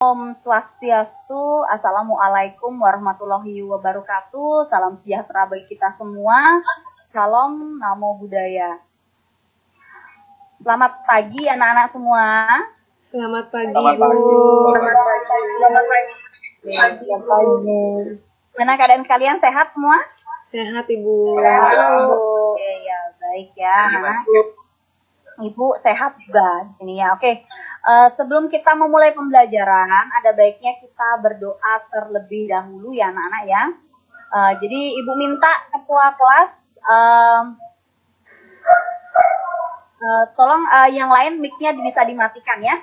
Om Swastiastu, Assalamualaikum warahmatullahi wabarakatuh. Salam sejahtera bagi kita semua. Salam Namo Buddhaya. Selamat pagi anak-anak semua. Selamat pagi, Selamat Bu. Selamat pagi. Mana keadaan kalian, sehat semua? Sehat, Ibu. Oke, ya baik ya. Anak. Ibu sehat juga di sini ya. Oke. Sebelum kita memulai pembelajaran, ada baiknya kita berdoa terlebih dahulu ya anak-anak ya. Jadi Ibu minta ketua kelas tolong yang lain mic-nya bisa dimatikan ya.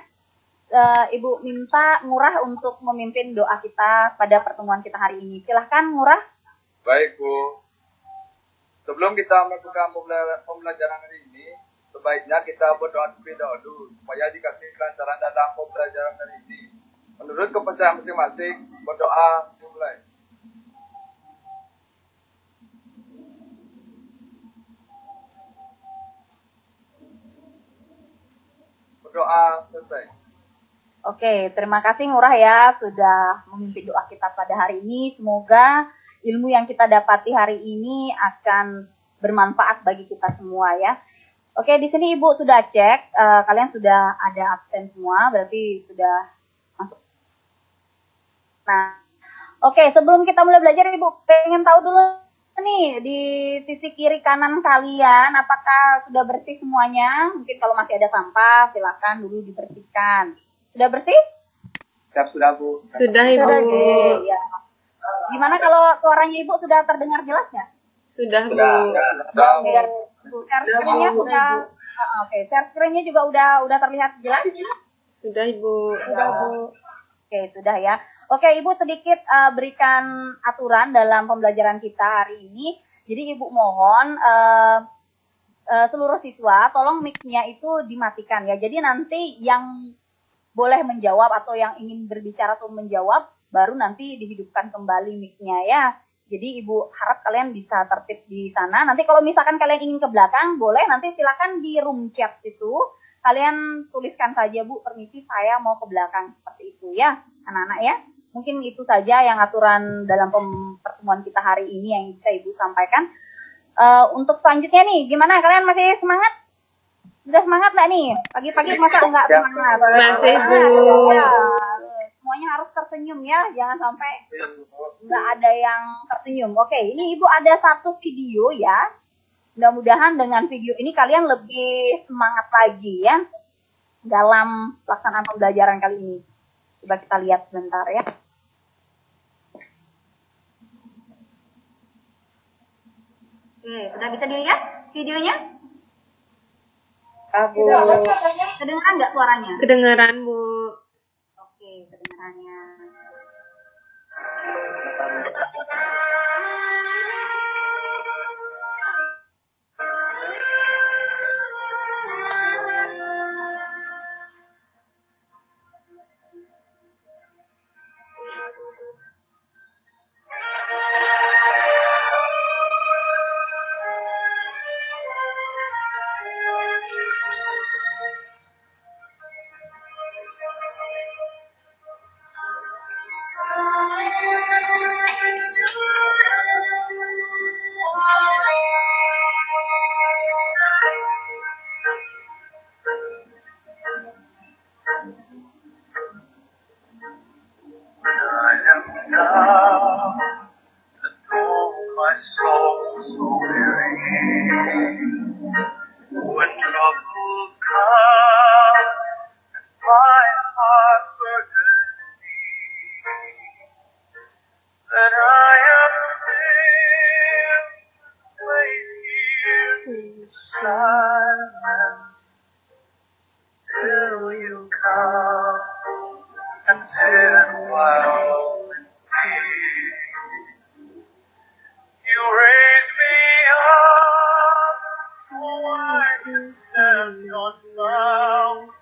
Ibu minta Ngurah untuk memimpin doa kita pada pertemuan kita hari ini. Silahkan Ngurah. Baik Bu, sebelum kita melakukan pembelajaran hari ini, sebaiknya kita berdoa terlebih dahulu supaya dikasih kelancaran dalam pembelajaran hari ini. Menurut kepercayaan masing-masing, berdoa dimulai. Berdoa selesai. Oke, terima kasih Ngurah ya sudah memimpin doa kita pada hari ini. Semoga ilmu yang kita dapati hari ini akan bermanfaat bagi kita semua ya. Oke, di sini Ibu sudah cek, kalian sudah ada absen semua, berarti sudah masuk. Nah, oke, sebelum kita mulai belajar, Ibu pengen tahu dulu nih, di sisi kiri kanan kalian, apakah sudah bersih semuanya? Mungkin kalau masih ada sampah, silakan dulu dibersihkan. Sudah bersih? Sudah Bu. Sudah, Ibu. Oke, ya. Gimana kalau suaranya Ibu sudah terdengar jelas nggak? Sudah, Bu. Share screen-nya sudah. Oke, share screen-nya juga udah terlihat jelas? Sudah, Ibu. Sudah, Bu. Oke, sudah ya. Oke, Ibu sedikit berikan aturan dalam pembelajaran kita hari ini. Jadi Ibu mohon seluruh siswa tolong mic-nya itu dimatikan ya. Jadi nanti yang boleh menjawab atau yang ingin berbicara atau menjawab baru nanti dihidupkan kembali mic-nya ya. Jadi Ibu harap kalian bisa tertib di sana. Nanti kalau misalkan kalian ingin ke belakang, boleh nanti silakan di room chat itu. Kalian tuliskan saja, Bu, permisi saya mau ke belakang. Seperti itu ya, anak-anak ya. Mungkin itu saja yang aturan dalam pertemuan kita hari ini yang bisa Ibu sampaikan. Untuk selanjutnya nih, gimana? Kalian masih semangat? Sudah semangat nggak nih? Pagi-pagi masa nggak semangat? Masih, Bu. Ya, semuanya harus tersenyum ya, jangan sampai nggak ada yang tersenyum. Oke, ini Ibu ada satu video ya. Mudah-mudahan dengan video ini kalian lebih semangat lagi ya dalam pelaksanaan pembelajaran kali ini. Coba kita lihat sebentar ya. Oke, sudah bisa dilihat videonya? Bu. Kedengeran nggak suaranya? Kedengaran, Bu. Oke, kedengarannya. My soul so weary when troubles come and my heart burdens me, then I am still wait here in silence till you come and sit a while with me. You raise me up so I can stand unbounded.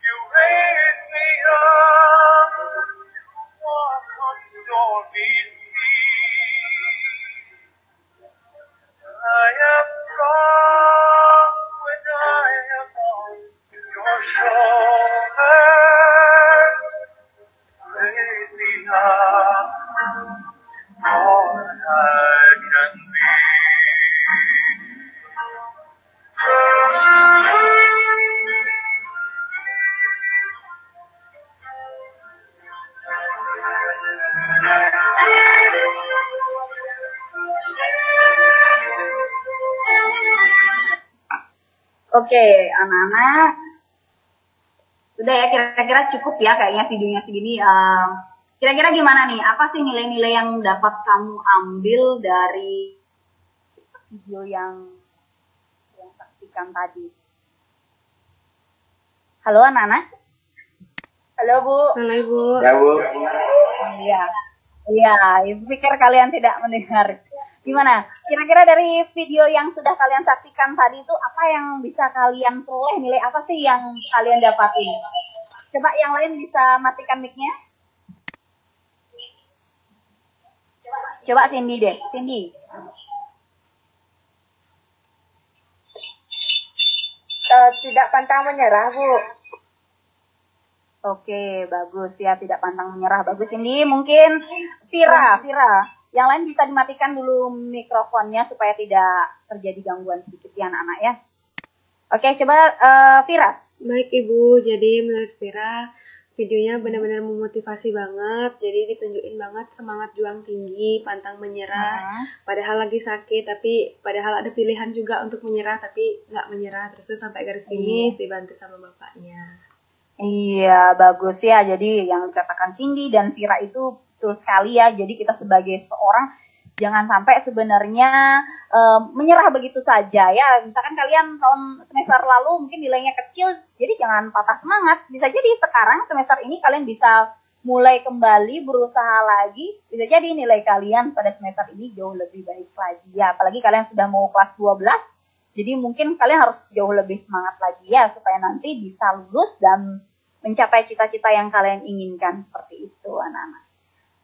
You raise me up to walk on stormy seas. I am strong when I am on your shoulder. Oke, anak-anak. Sudah ya, kira-kira cukup ya kayaknya videonya segini. Kira-kira gimana nih? Apa sih nilai-nilai yang dapat kamu ambil dari video yang saksikan tadi? Halo anak-anak? Halo Bu. Halo Ibu. Ya Bu. Iya. Iya, Ibu pikir kalian tidak mendengar. Gimana? Kira-kira dari video yang sudah kalian saksikan tadi itu apa yang bisa kalian peroleh? Nilai apa sih yang kalian dapatin? Coba yang lain bisa matikan mic-nya. Coba Cindy deh, Cindy. Tidak pantang menyerah, Bu. Oke, bagus ya, tidak pantang menyerah. Bagus Cindy. Mungkin Vira. Yang lain bisa dimatikan dulu mikrofonnya supaya tidak terjadi gangguan sedikit ya anak-anak ya. Oke, coba Vira. Baik Ibu, jadi menurut Vira videonya benar-benar memotivasi banget. Jadi ditunjukin banget semangat juang tinggi, pantang menyerah. Padahal lagi sakit, tapi padahal ada pilihan juga untuk menyerah, tapi nggak menyerah terus sampai garis finish dibantu sama bapaknya. Iya, bagus ya. Jadi yang dikatakan Cindy dan Vira itu betul sekali ya. Jadi kita sebagai seorang jangan sampai sebenarnya menyerah begitu saja ya. Misalkan kalian tahun semester lalu mungkin nilainya kecil, jadi jangan patah semangat. Bisa jadi sekarang semester ini kalian bisa mulai kembali berusaha lagi. Bisa jadi nilai kalian pada semester ini jauh lebih baik lagi ya. Apalagi kalian sudah mau kelas 12. Jadi mungkin kalian harus jauh lebih semangat lagi ya supaya nanti bisa lulus dan mencapai cita-cita yang kalian inginkan seperti itu anak-anak.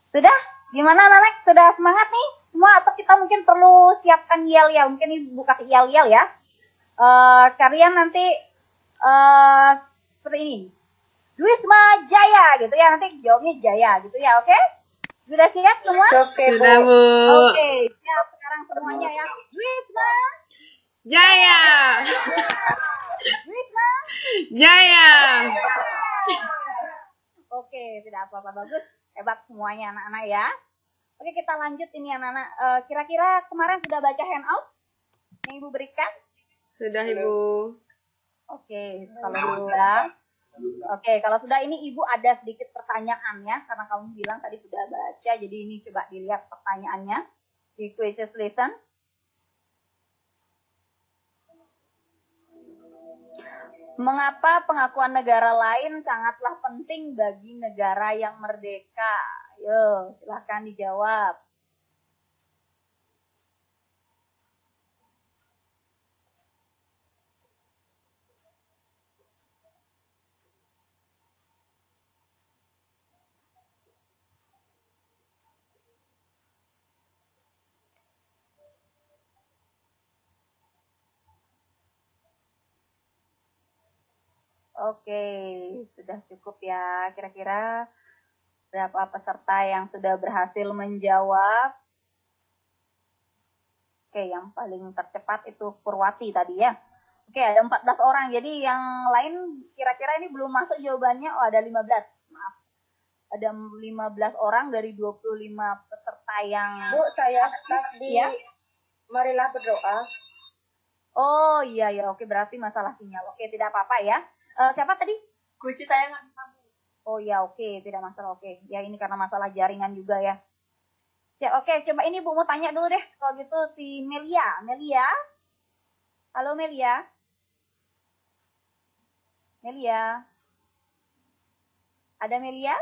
Sudah? Gimana anak-anak? Sudah semangat nih semua atau kita mungkin perlu siapkan yel-yel? Mungkin Ibu kasih yel-yel ya. Kalian nanti seperti ini. Wisma Jaya gitu ya. Nanti jawabnya Jaya gitu ya. Oke? Sudah siap semua? Oke, Sudah Bu. Bu. Oke. Siap sekarang semuanya ya. Wisma. Jaya. Wisma. Jaya. Oke, tidak apa-apa. Bagus. Hebat semuanya anak-anak ya. Oke, kita lanjut ini anak-anak. Kira-kira kemarin sudah baca handout yang Ibu berikan? Sudah Ibu. Oke, kalau sudah. Oke, kalau sudah ini Ibu ada sedikit pertanyaannya karena kamu bilang tadi sudah baca. Jadi ini coba dilihat pertanyaannya di quizzes lesson. Mengapa pengakuan negara lain sangatlah penting bagi negara yang merdeka? Yo, silahkan dijawab. Oke, sudah cukup ya. Kira-kira berapa peserta yang sudah berhasil menjawab? Oke, yang paling tercepat itu Purwati tadi ya. Oke, ada 14 orang. Jadi yang lain kira-kira ini belum masuk jawabannya. Oh, ada 15. Maaf. Ada 15 orang dari 25 peserta yang... Bu, saya tadi Ya? marilah berdoa. Oh, iya, ya. Oke, berarti masalah sinyal. Oke, tidak apa-apa ya. Siapa tadi? Kunci saya nggak bisa. Oh ya, oke, tidak masalah. Oke, ya ini karena masalah jaringan juga ya. Siap, oke, coba ini Bu mau tanya dulu deh. Kalau gitu si Melia. Halo Melia. Ada Melia?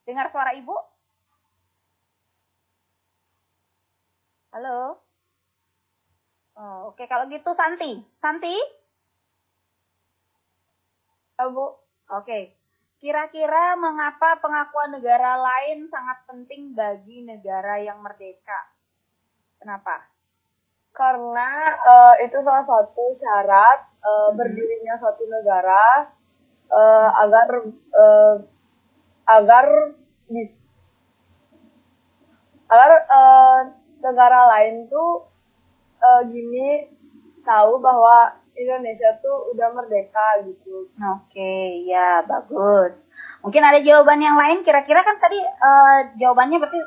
Dengar suara Ibu? Halo. Oh, oke, kalau gitu Santi. Bu, Oke. Kira-kira mengapa pengakuan negara lain sangat penting bagi negara yang merdeka? Kenapa? karena itu salah satu syarat berdirinya suatu negara agar negara lain tuh gini tahu bahwa Indonesia tuh udah merdeka gitu. Oke, ya bagus. Mungkin ada jawaban yang lain. Kira-kira kan tadi jawabannya berarti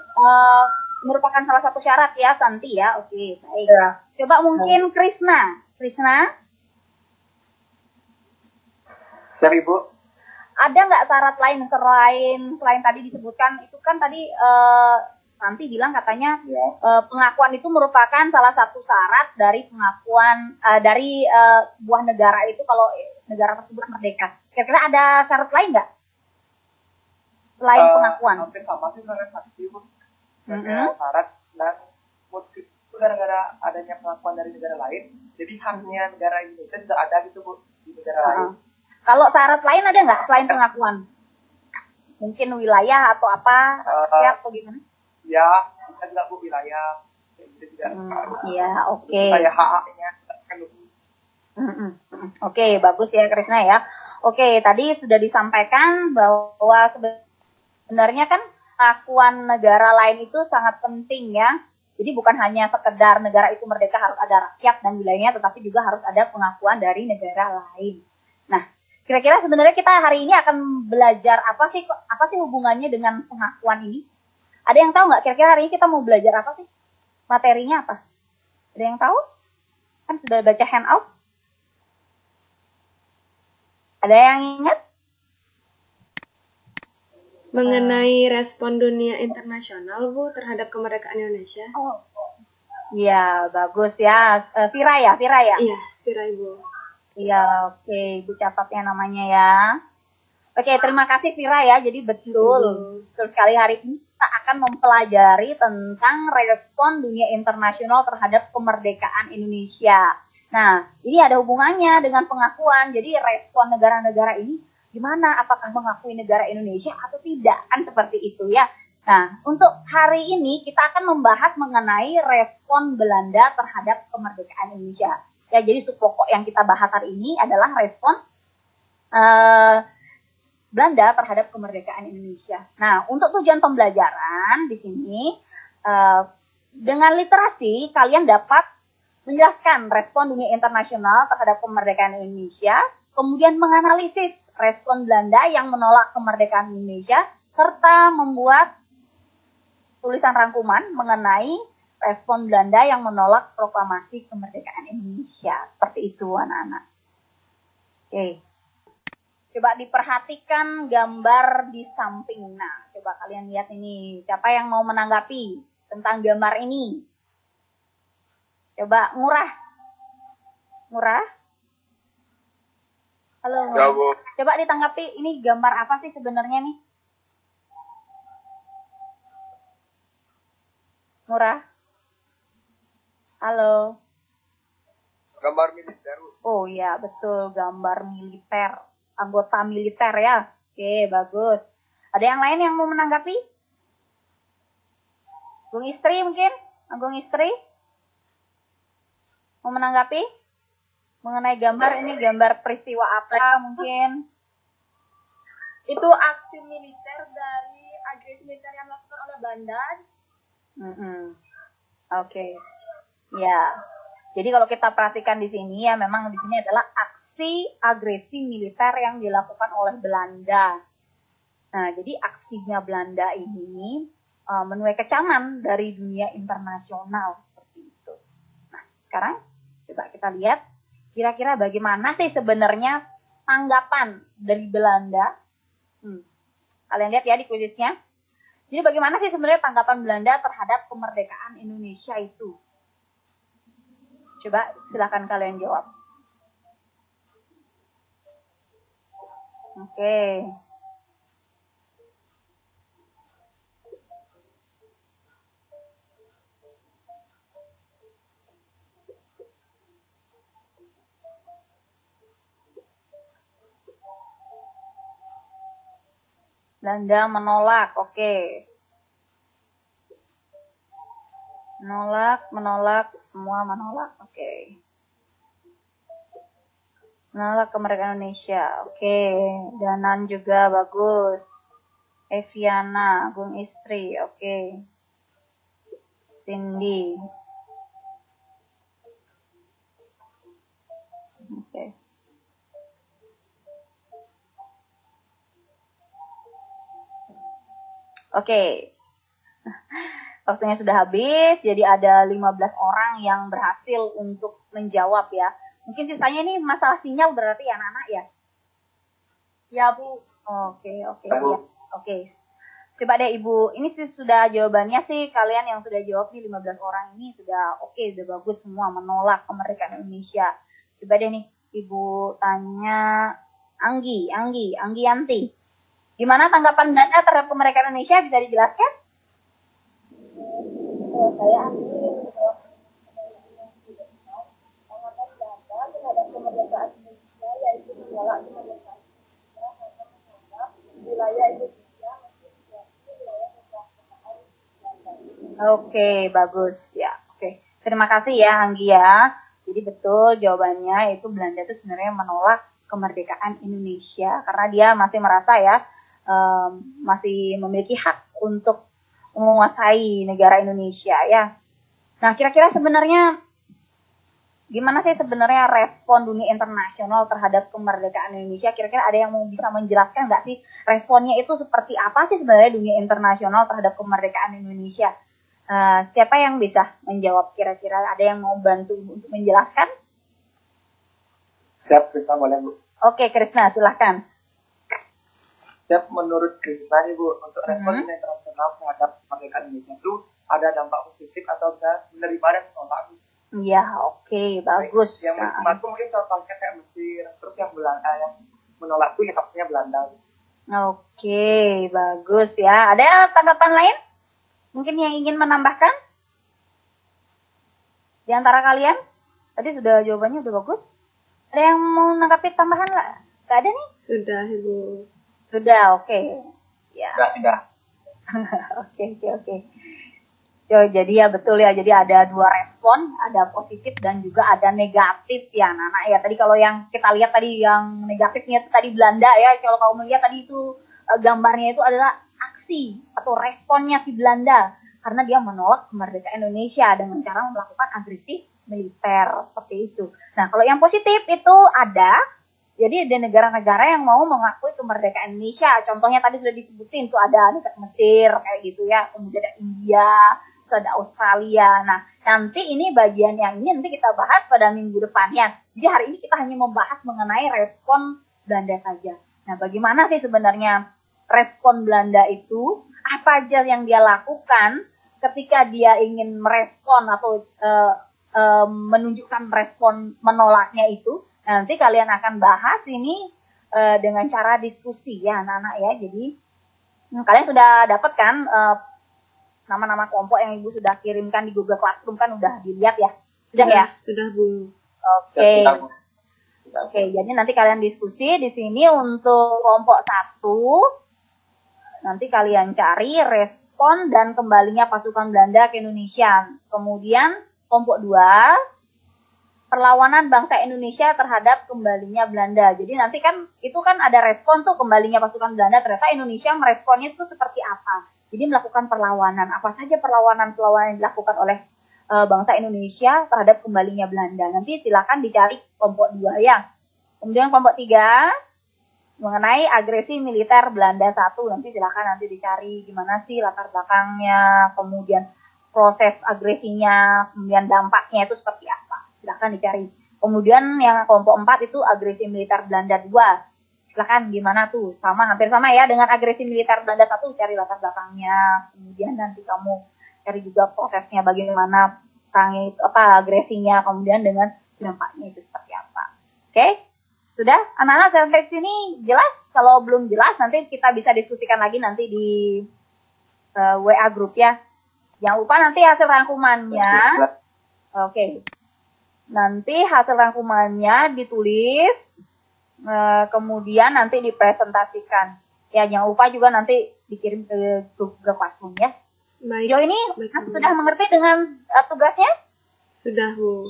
merupakan salah satu syarat ya, Santi ya. Oke, baik. Ya. Coba mungkin Krisna. Siap Ibu. Ada nggak syarat lain selain tadi disebutkan itu kan tadi Santi bilang katanya pengakuan itu merupakan salah satu syarat dari pengakuan dari sebuah negara itu kalau negara tersebut merdeka. Kira-kira ada syarat lain nggak selain pengakuan? Hampir sama sih dengan tadi Ibu. Syarat dan motif itu gara-gara adanya pengakuan dari negara lain. Jadi haknya negara Indonesia juga ada gitu Bu di negara lain. Kalau syarat lain ada nggak selain pengakuan? Mungkin wilayah atau apa? Siap atau gimana? Ya, bisa juga Bu wilayah. Itu juga iya, oke. Kayak hak-haknya. Oke, bagus ya Krisna ya. Oke, tadi sudah disampaikan bahwa sebenarnya kan pengakuan negara lain itu sangat penting ya. Jadi bukan hanya sekedar negara itu merdeka harus ada rakyat dan wilayahnya, tetapi juga harus ada pengakuan dari negara lain. Nah, kira-kira sebenarnya kita hari ini akan belajar apa sih hubungannya dengan pengakuan ini? Ada yang tahu nggak kira-kira hari ini kita mau belajar apa sih? Materinya apa? Ada yang tahu? Kan sudah baca handout. Ada yang ingat? Mengenai respon dunia internasional, Bu, terhadap kemerdekaan Indonesia. Oh. Iya, bagus ya. Vira ya? Iya, Vira Ibu. Iya, oke. Ibu catatnya namanya ya. Oke, terima kasih Vira ya. Jadi betul sekali hari ini kita akan mempelajari tentang respon dunia internasional terhadap kemerdekaan Indonesia. Nah, ini ada hubungannya dengan pengakuan. Jadi respon negara-negara ini gimana? Apakah mengakui negara Indonesia atau tidak? Kan seperti itu ya. Nah, untuk hari ini kita akan membahas mengenai respon Belanda terhadap kemerdekaan Indonesia. Ya, jadi subpokok yang kita bahas hari ini adalah respon Belanda terhadap kemerdekaan Indonesia. Nah, untuk tujuan pembelajaran di sini dengan literasi kalian dapat menjelaskan respon dunia internasional terhadap kemerdekaan Indonesia, kemudian menganalisis respon Belanda yang menolak kemerdekaan Indonesia, serta membuat tulisan rangkuman mengenai respon Belanda yang menolak proklamasi kemerdekaan Indonesia. Seperti itu anak-anak. Oke. Coba diperhatikan gambar di samping. Nah, coba kalian lihat ini. Siapa yang mau menanggapi tentang gambar ini? Coba Ngurah. Halo. Ya, Bu. Coba ditanggapi ini gambar apa sih sebenarnya nih? Ngurah. Halo. Gambar militer. Oh iya, betul, gambar militer. Anggota militer ya. Oke, bagus. Ada yang lain yang mau menanggapi? Gung Istri mungkin? Gung Istri? Mau menanggapi? Mengenai gambar ini, gambar peristiwa apa mungkin? Itu aksi militer dari agresi militer yang dilakukan oleh Belanda. Oke. Ya. Jadi kalau kita perhatikan di sini ya memang di sini adalah aksi agresi militer yang dilakukan oleh Belanda. Nah, jadi aksinya Belanda ini menuai kecaman dari dunia internasional seperti itu. Nah, sekarang coba kita lihat kira-kira bagaimana sih sebenarnya tanggapan dari Belanda. Kalian lihat ya di kuisnya. Jadi bagaimana sih sebenarnya tanggapan Belanda terhadap kemerdekaan Indonesia itu? Coba silakan kalian jawab. Oke. Belanda menolak, oke. Menolak, semua menolak, oke. Menolak kemerdekaan Indonesia, oke. Danan juga bagus. Eviana, Gung Istri, oke. Cindy. Oke. Oke. Waktunya sudah habis, jadi ada 15 orang yang berhasil untuk menjawab ya. Mungkin sisanya ini masalah sinyal berarti ya anak-anak ya. Ya Bu. Oke, oke, Ya, Bu. ya. Oke. Coba deh Ibu, ini sih sudah jawabannya sih kalian yang sudah jawab nih 15 orang ini sudah oke, udah bagus semua menolak kemerdekaan Indonesia. Coba deh nih Ibu tanya Anggi Yanti. Gimana tanggapan Anda terhadap kemerdekaan Indonesia, bisa dijelaskan? Saya Anggi menjawab tanggapan Belanda terhadap kemerdekaan Indonesia yaitu menolak kemerdekaan Indonesia karena menganggap wilayah Indonesia masih menjadi wilayah kekuasaan Belanda. Oke, bagus ya. Oke, terima kasih ya Anggi ya. Jadi betul jawabannya itu Belanda itu sebenarnya menolak kemerdekaan Indonesia karena dia masih merasa ya masih memiliki hak untuk menguasai negara Indonesia ya. Nah, kira-kira sebenarnya gimana sih sebenarnya respon dunia internasional terhadap kemerdekaan Indonesia? Kira-kira ada yang mau bisa menjelaskan nggak sih responnya itu seperti apa sih sebenarnya dunia internasional terhadap kemerdekaan Indonesia? Siapa yang bisa menjawab kira-kira? Ada yang mau bantu untuk menjelaskan? Siap, Krisna boleh Bu. Oke, Krisna silahkan. Siap, menurut Krisna nih Bu, untuk respon dunia internasional terhadap kemerdekaan Indonesia itu ada dampak positif atau bisa menerima dan menolak. Iya, oke, bagus. Yang menerima itu mungkin contohnya kayak Mesir, terus yang Belanda yang menolak itu ya pastinya Belanda. Oke, bagus ya. Ada tanggapan lain? Mungkin yang ingin menambahkan? Di antara kalian? Tadi sudah jawabannya udah bagus. Ada yang mau nanggapi tambahan nggak? Nggak ada nih? Sudah, Ibu. Sudah, oke. Ya. Sudah. Oke. Jadi ya betul ya. Jadi ada dua respon, ada positif dan juga ada negatif ya, Nana ya. Tadi kalau yang kita lihat tadi yang negatifnya itu tadi Belanda ya. Kalau kamu melihat tadi itu gambarnya itu adalah aksi atau responnya si Belanda karena dia menolak kemerdekaan Indonesia dengan cara melakukan agresi militer seperti itu. Nah, kalau yang positif itu ada. Jadi ada negara-negara yang mau mengakui kemerdekaan Indonesia. Contohnya tadi sudah disebutin tuh ada negara Mesir kayak gitu ya. Kemudian ada India, terus ada Australia. Nah, nanti ini bagian yang ini nanti kita bahas pada minggu depannya. Jadi hari ini kita hanya membahas mengenai respon Belanda saja. Nah, bagaimana sih sebenarnya respon Belanda itu? Apa aja yang dia lakukan ketika dia ingin merespon atau menunjukkan respon menolaknya itu? Nanti kalian akan bahas ini dengan cara diskusi ya anak-anak ya. Jadi kalian sudah dapat kan nama-nama kelompok yang Ibu sudah kirimkan di Google Classroom kan udah dilihat ya? Sudah ya? Sudah, Bu. Oke. Oke, jadi nanti kalian diskusi di sini untuk kelompok 1. Nanti kalian cari respon dan kembalinya pasukan Belanda ke Indonesia. Kemudian kelompok 2 perlawanan bangsa Indonesia terhadap kembalinya Belanda. Jadi nanti kan itu kan ada respon tuh kembalinya pasukan Belanda. Ternyata Indonesia meresponnya itu seperti apa. Jadi melakukan perlawanan. Apa saja perlawanan-perlawanan yang dilakukan oleh bangsa Indonesia terhadap kembalinya Belanda. Nanti silakan dicari kelompok 2 ya. Kemudian kelompok 3 mengenai agresi militer Belanda 1. Nanti silakan nanti dicari gimana sih latar belakangnya, kemudian proses agresinya, kemudian dampaknya itu seperti apa. Silakan dicari. Kemudian yang kelompok 4 itu agresi militer Belanda 2. Silakan gimana tuh? Sama, hampir sama ya dengan agresi militer Belanda 1, cari latar belakangnya. Kemudian nanti kamu cari juga prosesnya bagaimana perangnya itu apa agresinya, kemudian dengan dampaknya itu seperti apa. Oke? Sudah? Anak-anak sampai sini jelas? Kalau belum jelas nanti kita bisa diskusikan lagi nanti di WA grup ya. Jangan lupa nanti hasil rangkumannya. Oke. Nanti hasil rangkumannya ditulis, kemudian nanti dipresentasikan. Ya, jangan lupa juga nanti dikirim ke Google Classroom ya. Baik. Jo ini sudah mengerti dengan tugasnya? Sudah, Bu.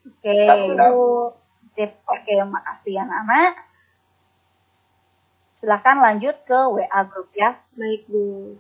Oke, Bu. Sip. Oke, makasih anak-anak. Silakan lanjut ke WA grup ya. Baik, Bu.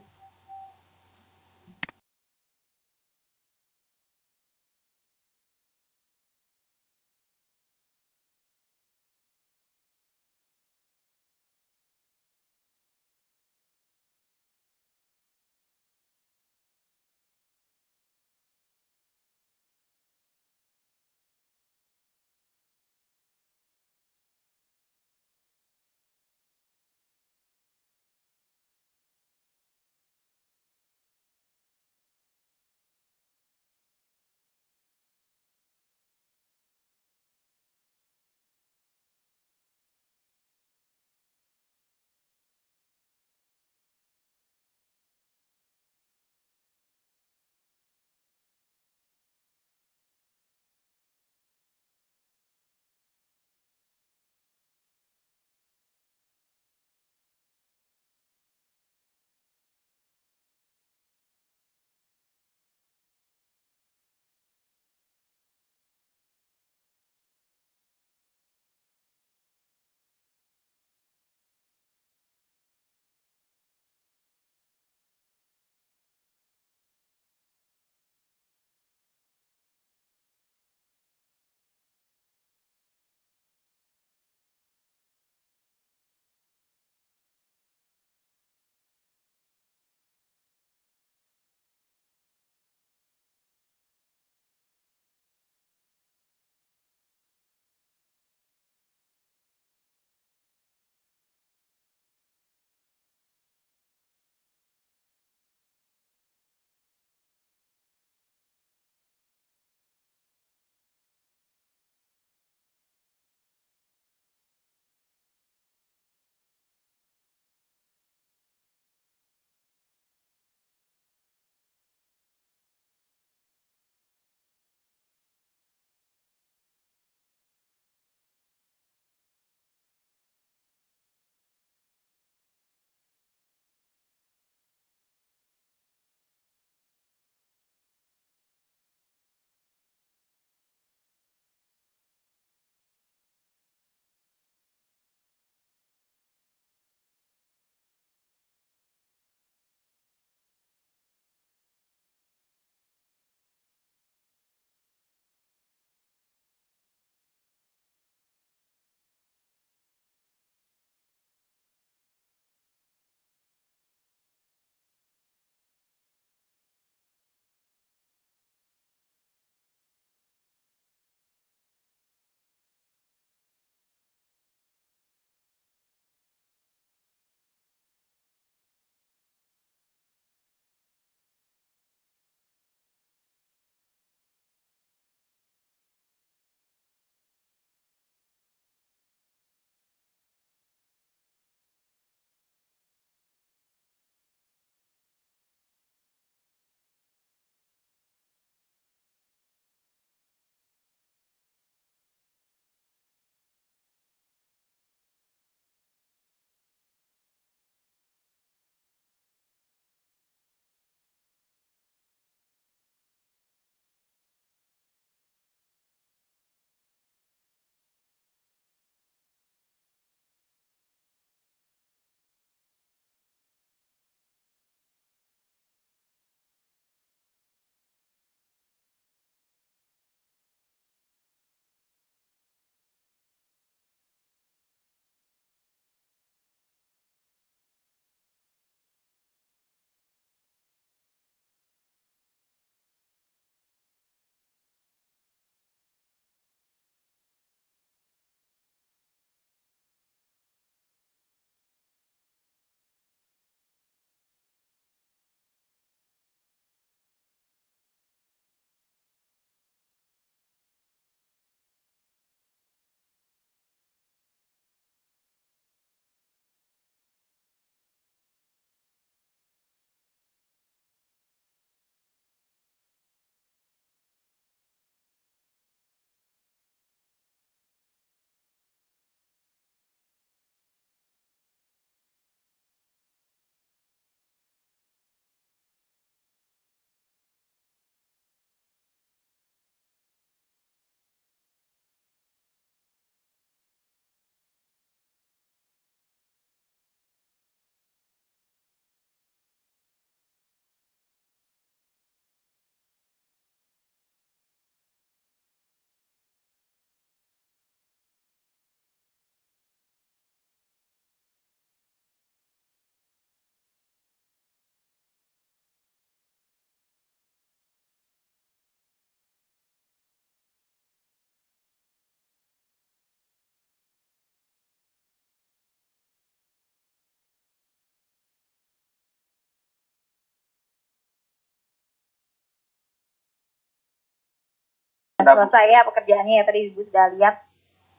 selesai ya pekerjaannya ya, tadi Ibu sudah lihat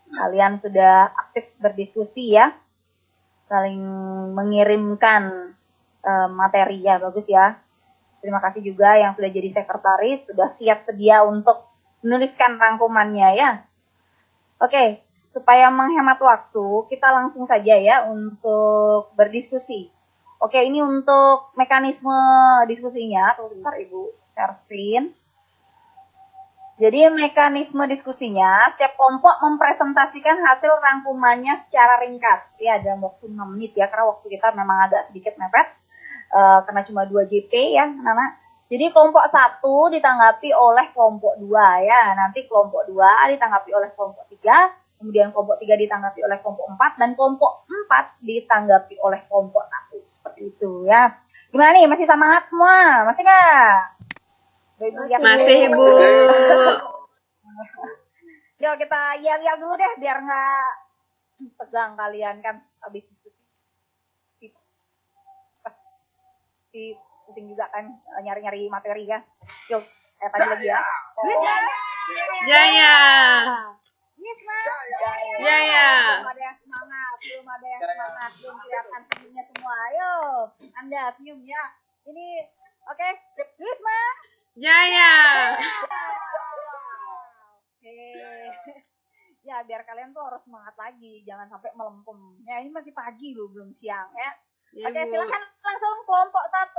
kalian sudah aktif berdiskusi ya, saling mengirimkan materi ya, bagus ya. Terima kasih juga yang sudah jadi sekretaris, sudah siap sedia untuk menuliskan rangkumannya ya. Oke, supaya menghemat waktu, kita langsung saja ya untuk berdiskusi. Oke, ini untuk mekanisme diskusinya, tunggu sebentar Ibu share screen. Jadi mekanisme diskusinya, setiap kelompok mempresentasikan hasil rangkumannya secara ringkas ya dalam waktu 6 menit ya, karena waktu kita memang agak sedikit mepet karena cuma 2 JP ya, Nana. Jadi kelompok 1 ditanggapi oleh kelompok 2 ya, nanti kelompok 2 ditanggapi oleh kelompok 3, kemudian kelompok 3 ditanggapi oleh kelompok 4, dan kelompok 4 ditanggapi oleh kelompok 1, seperti itu ya. Gimana nih, masih semangat semua? Masih nggak? Masih, Bu. Yuk kita yel-yel dulu deh biar nggak tegang kalian kan habis pusing juga kan nyari-nyari materi ya. Yuk, tadi lagi ya. Jaya. Yes, Ma. Jaya. Belum ada yang semangat, belum kelihatan senyumnya semua. Ayo, Anda senyum ya. Ini oke, yes, Ma. Jaya. Oke. Ya, biar kalian tuh harus semangat lagi, jangan sampai melempem. Ya, ini masih pagi loh, belum siang ya. Oke, silakan langsung kelompok 1.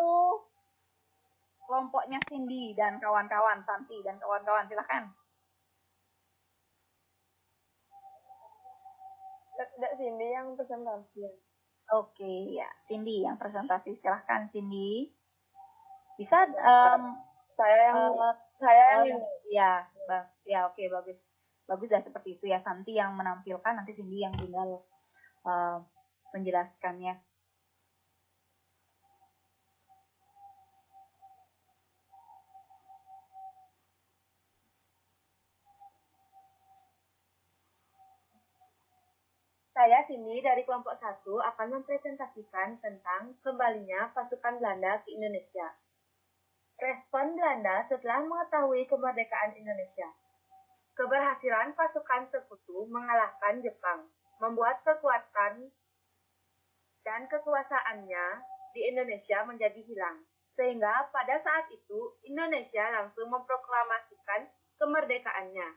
Kelompoknya Cindy dan kawan-kawan, Santi dan kawan-kawan, silakan. Cindy yang presentasi. Oke, ya, Cindy yang presentasi, silahkan Cindy. Bisa Saya yang ini. Ya, ya oke, bagus. Bagus dah seperti itu ya, Santi yang menampilkan, nanti Cindy yang tinggal menjelaskannya. Saya Cindy dari kelompok 1 akan mempresentasikan tentang kembalinya pasukan Belanda ke Indonesia. Respon Belanda setelah mengetahui kemerdekaan Indonesia. Keberhasilan pasukan sekutu mengalahkan Jepang, membuat kekuatan dan kekuasaannya di Indonesia menjadi hilang. Sehingga pada saat itu Indonesia langsung memproklamasikan kemerdekaannya.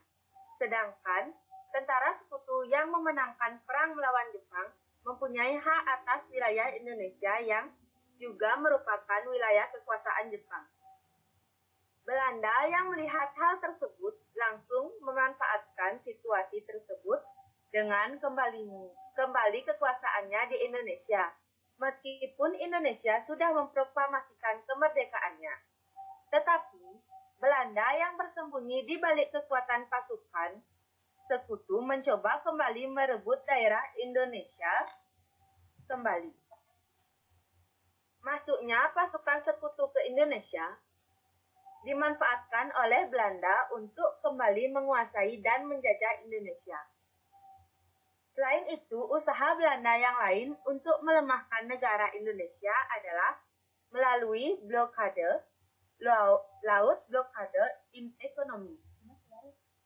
Sedangkan tentara sekutu yang memenangkan perang melawan Jepang mempunyai hak atas wilayah Indonesia yang juga merupakan wilayah kekuasaan Jepang. Belanda yang melihat hal tersebut langsung memanfaatkan situasi tersebut dengan kembali kekuasaannya di Indonesia, meskipun Indonesia sudah memproklamasikan kemerdekaannya. Tetapi, Belanda yang bersembunyi di balik kekuatan pasukan sekutu mencoba kembali merebut daerah Indonesia kembali. Masuknya pasukan sekutu ke Indonesia dimanfaatkan oleh Belanda untuk kembali menguasai dan menjajah Indonesia. Selain itu, usaha Belanda yang lain untuk melemahkan negara Indonesia adalah melalui blokade laut, blokade ekonomi.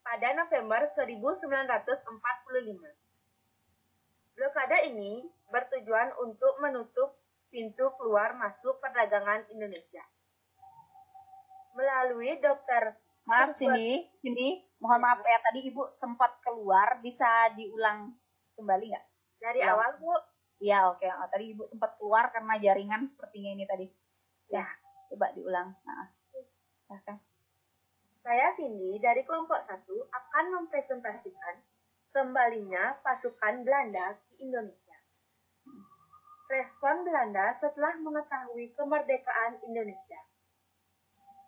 Pada November 1945. Blokade ini bertujuan untuk menutup pintu keluar masuk perdagangan Indonesia. Melalui Dr. Maaf Cindy, mohon maaf ya, tadi Ibu sempat keluar, bisa diulang kembali nggak? Dari Ya. awal, Bu. Iya, oke. Tadi Ibu sempat keluar karena jaringan sepertinya ini tadi. Ya, coba diulang. Silahkan. Saya Cindy dari kelompok 1 akan mempresentasikan kembalinya pasukan Belanda ke Indonesia. Respon Belanda setelah mengetahui kemerdekaan Indonesia.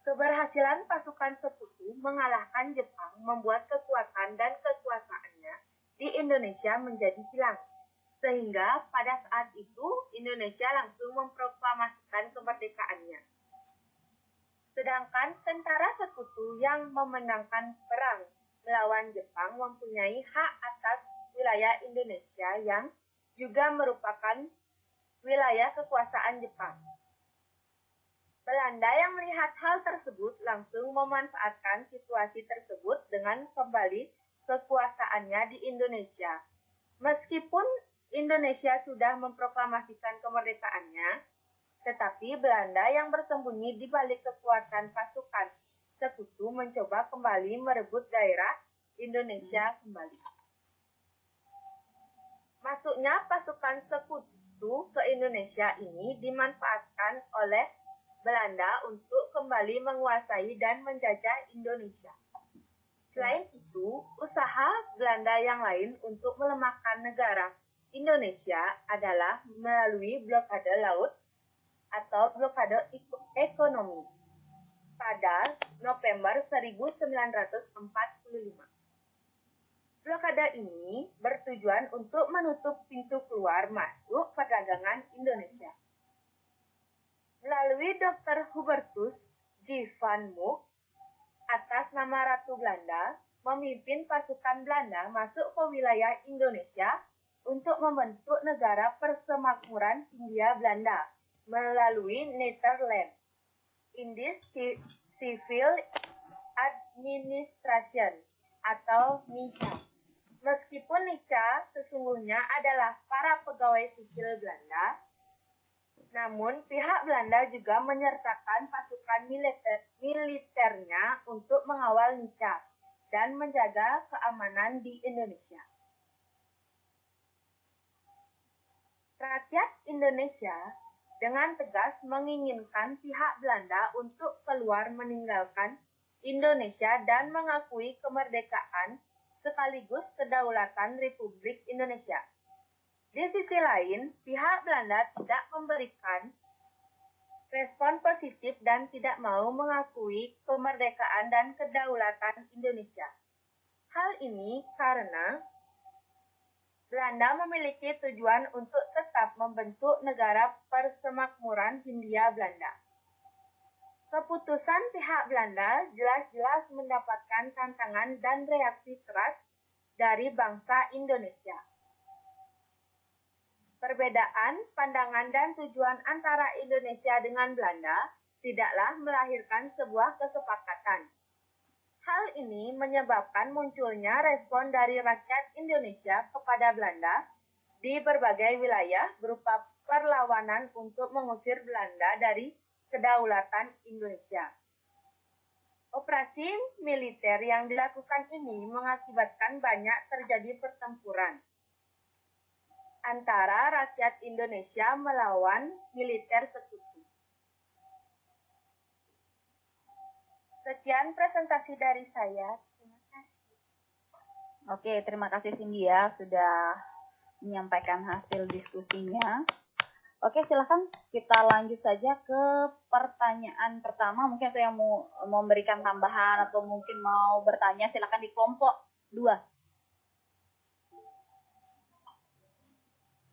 Keberhasilan pasukan sekutu mengalahkan Jepang membuat kekuatan dan kekuasaannya di Indonesia menjadi hilang. Sehingga pada saat itu Indonesia langsung memproklamasikan kemerdekaannya. Sedangkan tentara sekutu yang memenangkan perang melawan Jepang mempunyai hak atas wilayah Indonesia yang juga merupakan wilayah kekuasaan Jepang. Belanda yang melihat hal tersebut langsung memanfaatkan situasi tersebut dengan kembali kekuasaannya di Indonesia. Meskipun Indonesia sudah memproklamasikan kemerdekaannya, tetapi Belanda yang bersembunyi di balik kekuatan pasukan sekutu mencoba kembali merebut daerah Indonesia kembali. Masuknya pasukan sekutu ke Indonesia ini dimanfaatkan oleh Belanda untuk kembali menguasai dan menjajah Indonesia. Selain itu, usaha Belanda yang lain untuk melemahkan negara Indonesia adalah melalui blokade laut atau blokade ekonomi pada November 1945. Blokade ini bertujuan untuk menutup pintu keluar masuk perdagangan Indonesia. Melalui Dr. Hubertus J. van Mook, atas nama Ratu Belanda, memimpin pasukan Belanda masuk ke wilayah Indonesia untuk membentuk negara persemakmuran Hindia Belanda melalui Nederland. Indies Civil Administration atau NICA. Meskipun NICA sesungguhnya adalah para pegawai sipil Belanda, namun pihak Belanda juga menyertakan pasukan militernya untuk mengawal NICA dan menjaga keamanan di Indonesia. Rakyat Indonesia dengan tegas menginginkan pihak Belanda untuk keluar meninggalkan Indonesia dan mengakui kemerdekaan sekaligus kedaulatan Republik Indonesia. Di sisi lain, pihak Belanda tidak memberikan respon positif dan tidak mau mengakui kemerdekaan dan kedaulatan Indonesia. Hal ini karena Belanda memiliki tujuan untuk tetap membentuk negara persemakmuran Hindia Belanda. Keputusan pihak Belanda jelas-jelas mendapatkan tantangan dan reaksi keras dari bangsa Indonesia. Perbedaan pandangan dan tujuan antara Indonesia dengan Belanda tidaklah melahirkan sebuah kesepakatan. Hal ini menyebabkan munculnya respon dari rakyat Indonesia kepada Belanda di berbagai wilayah berupa perlawanan untuk mengusir Belanda dari kedaulatan Indonesia. Operasi militer yang dilakukan ini mengakibatkan banyak terjadi pertempuran antara rakyat Indonesia melawan militer sekutu. Sekian presentasi dari saya. Terima kasih. Oke, terima kasih Cynthia sudah menyampaikan hasil diskusinya. Oke, silakan kita lanjut saja ke pertanyaan pertama. Mungkin ada yang mau memberikan tambahan atau mungkin mau bertanya, silakan di kelompok 2.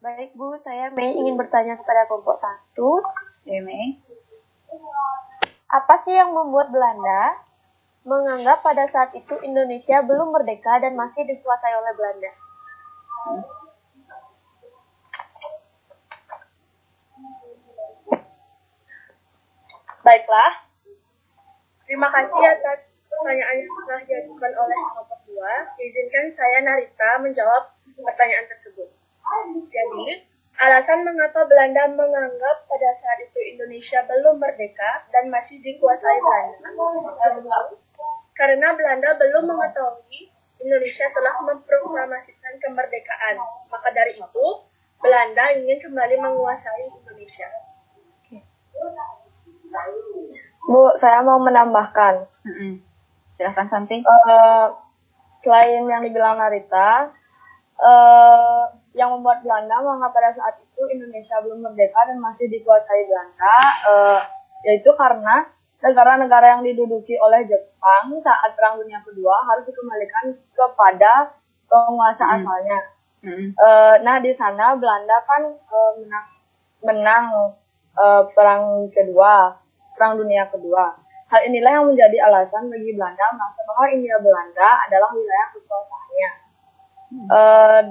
Baik Bu, saya Mei ingin bertanya kepada kelompok 1. Mei. Apa sih yang membuat Belanda menganggap pada saat itu Indonesia belum merdeka dan masih dikuasai oleh Belanda? Baiklah, terima kasih atas pertanyaan yang telah diajukan oleh kelompok 2. Izinkan saya Narita menjawab pertanyaan tersebut. Jadi, alasan mengapa Belanda menganggap pada saat itu Indonesia belum merdeka dan masih dikuasai Belanda, karena Belanda belum mengetahui Indonesia telah memproklamasikan kemerdekaan. Maka dari itu, Belanda ingin kembali menguasai Indonesia. Bu, saya mau menambahkan. Silahkan Santi. Selain yang dibilang Narita, yang membuat Belanda menganggap pada saat itu Indonesia belum merdeka dan masih dikuasai Belanda, yaitu karena negara-negara yang diduduki oleh Jepang saat Perang Dunia Kedua harus dikembalikan kepada penguasa asalnya. Nah, di sana Belanda kan menang Perang Dunia Kedua. Hal inilah yang menjadi alasan bagi Belanda merasa bahwa Hindia Belanda adalah wilayah kekuasaannya.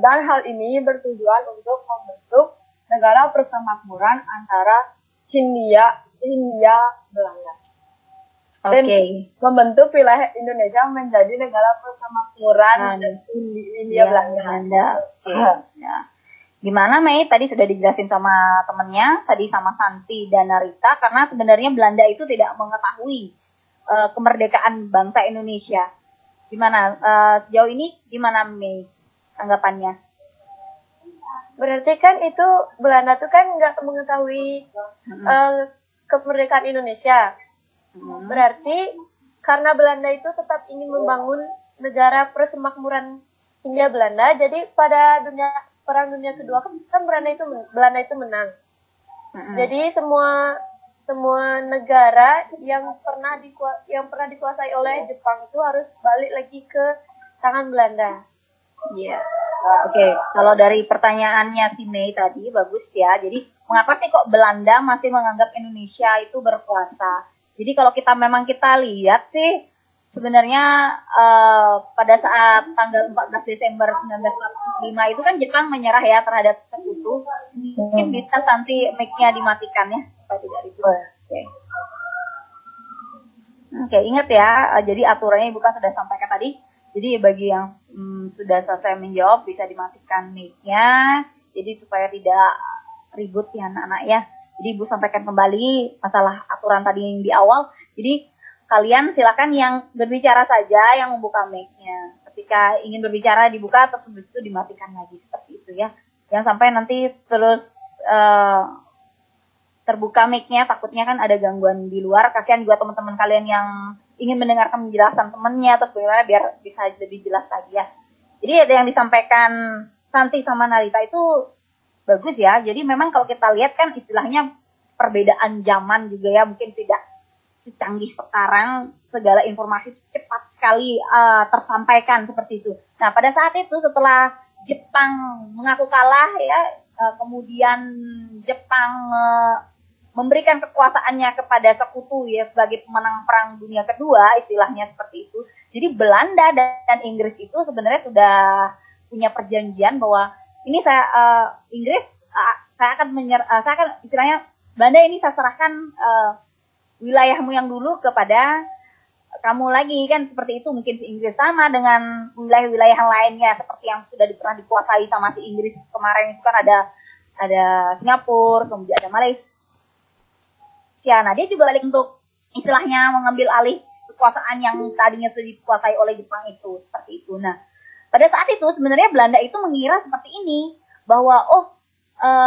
Dan hal ini bertujuan untuk membentuk negara persemakmuran antara Hindia Belanda. Oke. Dan membentuk wilayah Indonesia menjadi negara persemakmuran Hindia Belanda. Oke. Ya. Gimana Mei? Tadi sudah dijelasin sama temennya, tadi sama Santi dan Narita, karena sebenarnya Belanda itu tidak mengetahui kemerdekaan bangsa Indonesia. Gimana sejauh ini gimana Mei tanggapannya? Berarti kan itu Belanda tuh kan nggak mengetahui kemerdekaan Indonesia. Berarti karena Belanda itu tetap ingin membangun negara persemakmuran Hindia Belanda, jadi pada Perang Dunia Kedua kan Belanda itu menang. Jadi semua negara yang pernah dikuasai oleh Jepang itu harus balik lagi ke tangan Belanda. Iya. Oke, kalau dari pertanyaannya si Mei tadi bagus ya. Jadi mengapa sih kok Belanda masih menganggap Indonesia itu berkuasa? Jadi kalau memang kita lihat sih sebenarnya pada saat tanggal 14 Desember 1945 itu kan Jepang menyerah ya terhadap sekutu. Mungkin bisa nanti mic-nya dimatikan ya supaya tidak ribut. Oke, ingat ya. Jadi aturannya Ibu kan sudah sampaikan tadi. Jadi bagi yang sudah selesai menjawab bisa dimatikan mic-nya. Jadi supaya tidak ribut ya anak-anak ya. Jadi Ibu sampaikan kembali masalah aturan tadi yang di awal. Jadi kalian silakan yang berbicara saja yang membuka mic-nya. Ketika ingin berbicara dibuka terus habis itu dimatikan lagi seperti itu ya. Jangan sampai nanti terus terbuka mic-nya, takutnya kan ada gangguan di luar. Kasihan juga teman-teman kalian yang ingin mendengarkan penjelasan temannya terus bagaimana biar bisa lebih jelas lagi ya. Jadi ada yang disampaikan Santi sama Narita itu bagus ya. Jadi memang kalau kita lihat kan istilahnya perbedaan zaman juga ya, mungkin tidak secanggih sekarang, segala informasi cepat sekali tersampaikan seperti itu. Nah, pada saat itu setelah Jepang mengaku kalah ya, kemudian Jepang memberikan kekuasaannya kepada sekutu ya sebagai pemenang Perang Dunia Kedua, istilahnya seperti itu. Jadi Belanda dan Inggris itu sebenarnya sudah punya perjanjian bahwa ini Inggris saya akan istilahnya Belanda ini saya serahkan wilayahmu yang dulu kepada kamu lagi kan seperti itu. Mungkin si Inggris sama dengan wilayah-wilayah yang lainnya seperti yang sudah pernah dikuasai sama si Inggris kemarin itu kan ada Singapura, kemudian ada Malaysia. Nah, dia juga balik untuk istilahnya mengambil alih kekuasaan yang tadinya sudah dikuasai oleh Jepang itu seperti itu. Nah, pada saat itu sebenarnya Belanda itu mengira seperti ini bahwa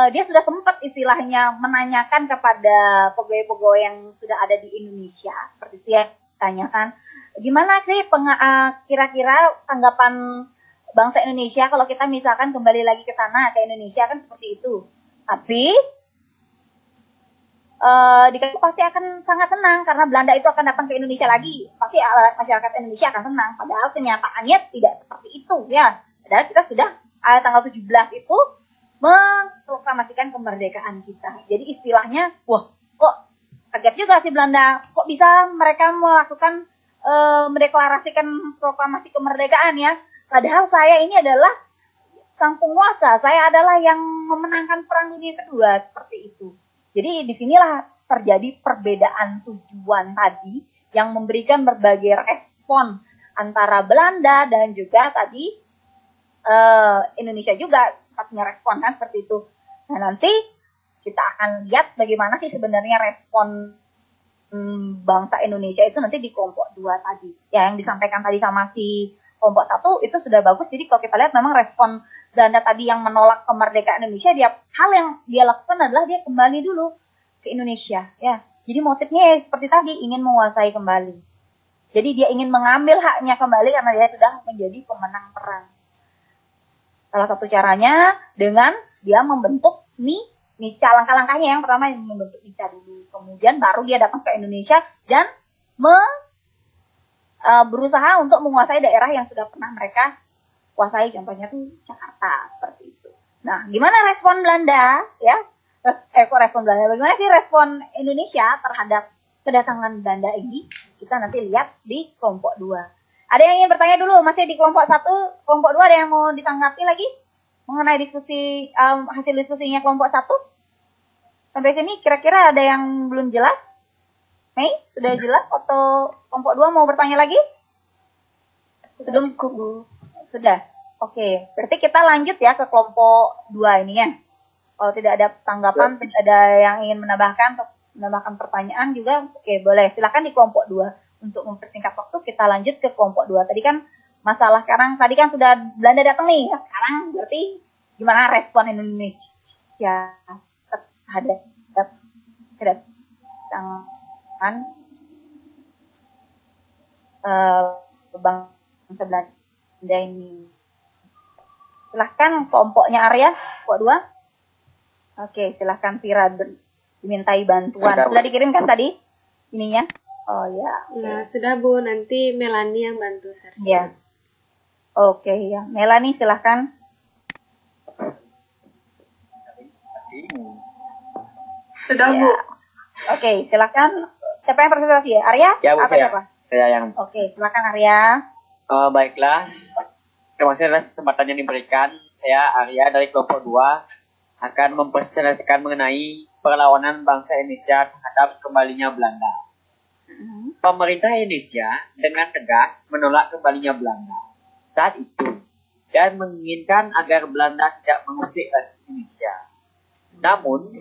dia sudah sempat istilahnya menanyakan kepada pegawai-pegawai yang sudah ada di Indonesia seperti itu ya, tanyakan gimana sih kira-kira tanggapan bangsa Indonesia kalau kita misalkan kembali lagi ke sana ke Indonesia kan seperti itu. Tapi dikatakan pasti akan sangat senang karena Belanda itu akan datang ke Indonesia lagi, pasti masyarakat Indonesia akan senang. Padahal kenyataannya tidak seperti itu ya. Padahal kita sudah tanggal 17 itu memproklamasikan kemerdekaan kita. Jadi istilahnya, wah kok kaget juga sih Belanda, kok bisa mereka melakukan mendeklarasikan proklamasi kemerdekaan ya. Padahal saya ini adalah sang penguasa, saya adalah yang memenangkan Perang Dunia Kedua seperti itu. Jadi disinilah terjadi perbedaan tujuan tadi yang memberikan berbagai respon antara Belanda dan juga tadi Indonesia juga punya respon kan seperti itu. Nah nanti kita akan lihat bagaimana sih sebenarnya respon bangsa Indonesia itu nanti di kelompok 2 tadi. Ya yang disampaikan tadi sama si kelompok 1 itu sudah bagus. Jadi kalau kita lihat memang respon Belanda tadi yang menolak kemerdekaan Indonesia, hal yang dia lakukan adalah dia kembali dulu ke Indonesia ya. Jadi motifnya ya seperti tadi, ingin menguasai kembali. Jadi dia ingin mengambil haknya kembali karena dia sudah menjadi pemenang perang. Salah satu caranya dengan dia membentuk MICA, langkah-langkahnya yang pertama membentuk MICA dulu, kemudian baru dia datang ke Indonesia dan berusaha untuk menguasai daerah yang sudah pernah mereka kuasai, contohnya tuh Jakarta seperti itu. Nah, gimana respon Belanda ya? Respon Belanda, bagaimana sih respon Indonesia terhadap kedatangan Belanda ini? Kita nanti lihat di kelompok 2. Ada yang ingin bertanya dulu, masih di kelompok 1, kelompok 2 ada yang mau ditanggapi lagi mengenai diskusi hasil diskusinya kelompok 1? Sampai sini kira-kira ada yang belum jelas? Mei, sudah jelas atau kelompok 2 mau bertanya lagi? Sudah cukup, Bu. Sudah. Oke, berarti kita lanjut ya ke kelompok 2 ini ya. Kalau tidak ada tanggapan, tidak ada yang ingin menambahkan pertanyaan juga, oke boleh. Silakan di kelompok 2. Untuk mempersingkat waktu kita lanjut ke kelompok 2. Tadi kan masalah sekarang, tadi kan sudah Belanda datang nih. Sekarang berarti gimana respon Indonesia terhadap kedatangan bangsa Belanda ini. Silahkan kelompoknya Arya, kelompok 2. Oke, silahkan Vira dimintai bantuan. Sudah dikirimkan tadi ininya? Oh ya. Ya, sudah Bu, nanti Melani yang bantu Sersi. Ya. Oke ya, Melani silahkan. Sudah, Ya. Bu. Oke, silakan. Siapa yang presentasi ya? Arya? Ya, Bu, Atau saya. siapa? Saya yang. Oke, silakan Arya. Baiklah. Terima kasih atas kesempatan yang diberikan. Saya Arya dari kelompok 2 akan mempresentasikan mengenai perlawanan bangsa Indonesia terhadap kembalinya Belanda. Pemerintah Indonesia dengan tegas menolak kembalinya Belanda saat itu dan menginginkan agar Belanda tidak mengusir Indonesia. Namun,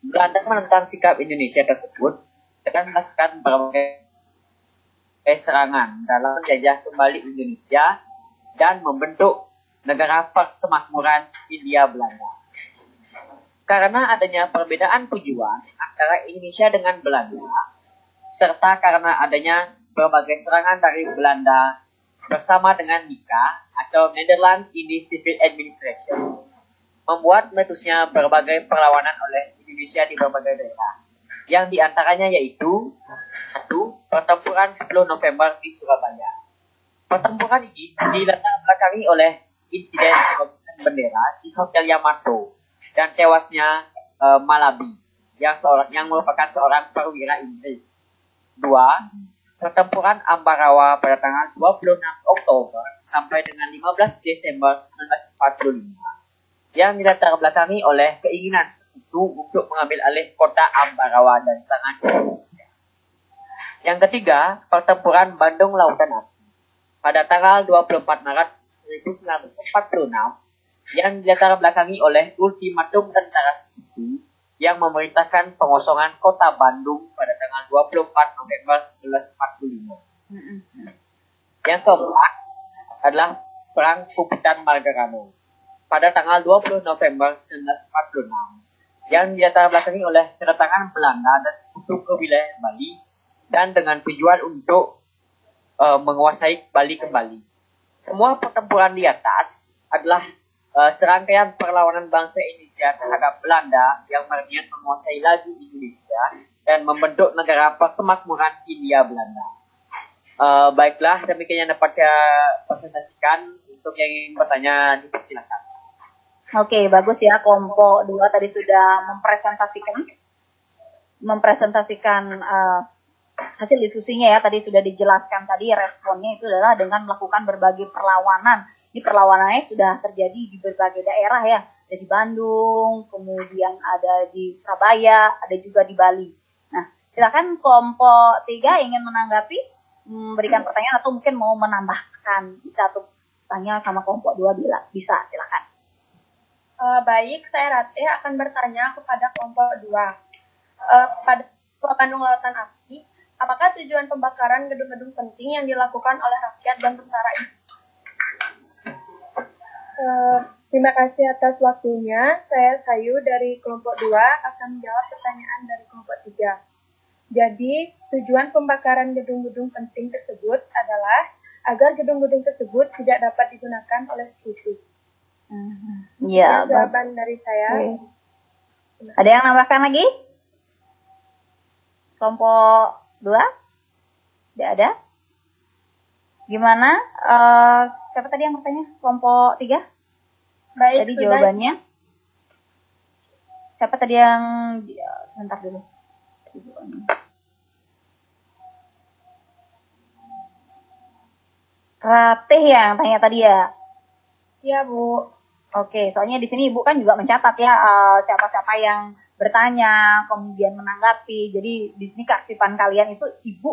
Belanda menentang sikap Indonesia tersebut dan melakukan berbagai serangan dalam menjajah kembali Indonesia dan membentuk negara persemakmuran Hindia Belanda. Karena adanya perbedaan tujuan antara Indonesia dengan Belanda, serta karena adanya berbagai serangan dari Belanda bersama dengan NICA atau Netherlands Indies Civil Administration, membuat meletusnya berbagai perlawanan oleh Indonesia di berbagai daerah. Yang diantaranya yaitu 1. Pertempuran 10 November di Surabaya. Pertempuran ini dilatar belakangi oleh insiden perobohan bendera di Hotel Yamato dan tewasnya Malabi yang merupakan seorang perwira Inggris. 2. Pertempuran Ambarawa pada tanggal 26 Oktober sampai dengan 15 Desember 1945 yang dilatar belakangi oleh keinginan sekutu untuk mengambil alih kota Ambarawa dari tangan Indonesia. Yang ketiga, pertempuran Bandung Lautan Api pada tanggal 24 Maret 1946 yang dilatar belakangi oleh ultimatum tentara sekutu yang memerintahkan pengosongan kota Bandung pada tanggal 24 November 1945. Yang keempat adalah Perang Kupitan Margarano pada tanggal 20 November 1946 yang dilatar belakangi oleh kedatangan Belanda dan sekutu ke wilayah Bali dan dengan tujuan untuk menguasai Bali kembali. Semua pertempuran di atas adalah serangkaian perlawanan bangsa Indonesia terhadap Belanda yang berniat menguasai lagi Indonesia dan membentuk negara persemakmuran Hindia Belanda. Baiklah, demikian yang dapat saya presentasikan. Untuk yang ingin bertanya, dipersilakan. Oke, bagus ya. Kelompok 2 tadi sudah mempresentasikan hasil diskusinya ya. Tadi sudah dijelaskan tadi responnya itu adalah dengan melakukan berbagai perlawanan. Ini perlawanannya sudah terjadi di berbagai daerah ya. Ada di Bandung, kemudian ada di Surabaya, ada juga di Bali. Nah, silakan kelompok 3 ingin menanggapi, memberikan pertanyaan atau mungkin mau menambahkan. Bisa tuh tanya sama kelompok 2 bila bisa, silakan. Baik, saya Rate akan bertanya kepada kelompok 2. Pada Bandung Lautan Api, apakah tujuan pembakaran gedung-gedung penting yang dilakukan oleh rakyat dan tentara itu? Terima kasih atas waktunya. Saya Sayu dari kelompok 2 akan menjawab pertanyaan dari kelompok 3. Jadi, tujuan pembakaran gedung-gedung penting tersebut adalah agar gedung-gedung tersebut tidak dapat digunakan oleh sekutu. Ya, jawaban dari saya. Ada yang nambahkan lagi? Kelompok 2? Tidak ada? Gimana? Siapa tadi yang bertanya? Kelompok 3? Baik, tadi sudah. Jawabannya. Siapa tadi yang... Sebentar dulu. Ratih yang tanya tadi ya? Iya, Bu. Oke, soalnya di sini Ibu kan juga mencatat ya siapa-siapa yang bertanya, kemudian menanggapi. Jadi di sini keaktifan kalian itu Ibu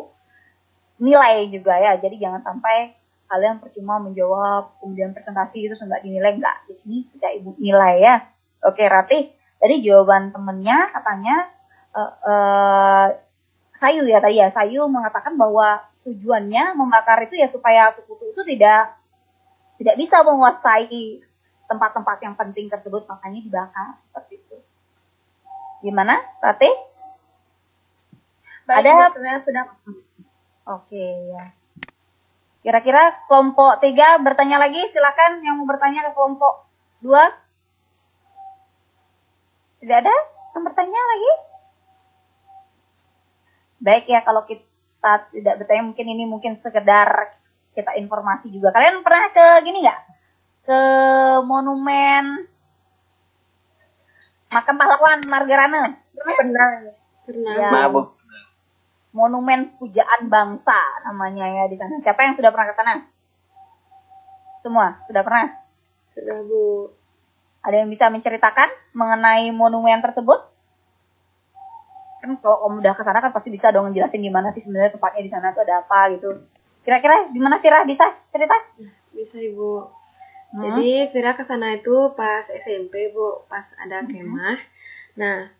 nilai juga ya. Jadi jangan sampai kalian percuma menjawab, kemudian presentasi itu nggak dinilai, nggak. Di sini sudah Ibu nilai ya. Oke, Ratih. Tadi jawaban temennya katanya Sayu ya tadi ya. Sayu mengatakan bahwa tujuannya membakar itu ya supaya sekutu itu tidak bisa menguasai tempat-tempat yang penting tersebut, makanya dibakar seperti itu. Gimana, Ratih? Baik, ada sudah. Oke ya. Kira-kira kelompok 3 bertanya lagi, silakan yang mau bertanya ke kelompok 2. Tidak ada yang bertanya lagi? Baik ya, kalau kita tidak bertanya mungkin sekedar kita informasi juga. Kalian pernah ke gini nggak? Ke monumen makam pahlawan Margarane? Pernah. Ya. Monumen Pujaan Bangsa namanya ya di sana. Siapa yang sudah pernah ke sana? Semua sudah pernah? Sudah, Bu. Ada yang bisa menceritakan mengenai monumen tersebut? Kan kalau kamu udah ke sana kan pasti bisa dong ngejelasin gimana sih sebenarnya tempatnya di sana tuh ada apa gitu. Kira-kira gimana Vira bisa cerita? Bisa, Ibu. Jadi Vira ke sana itu pas SMP, Bu, pas ada kemah. Nah,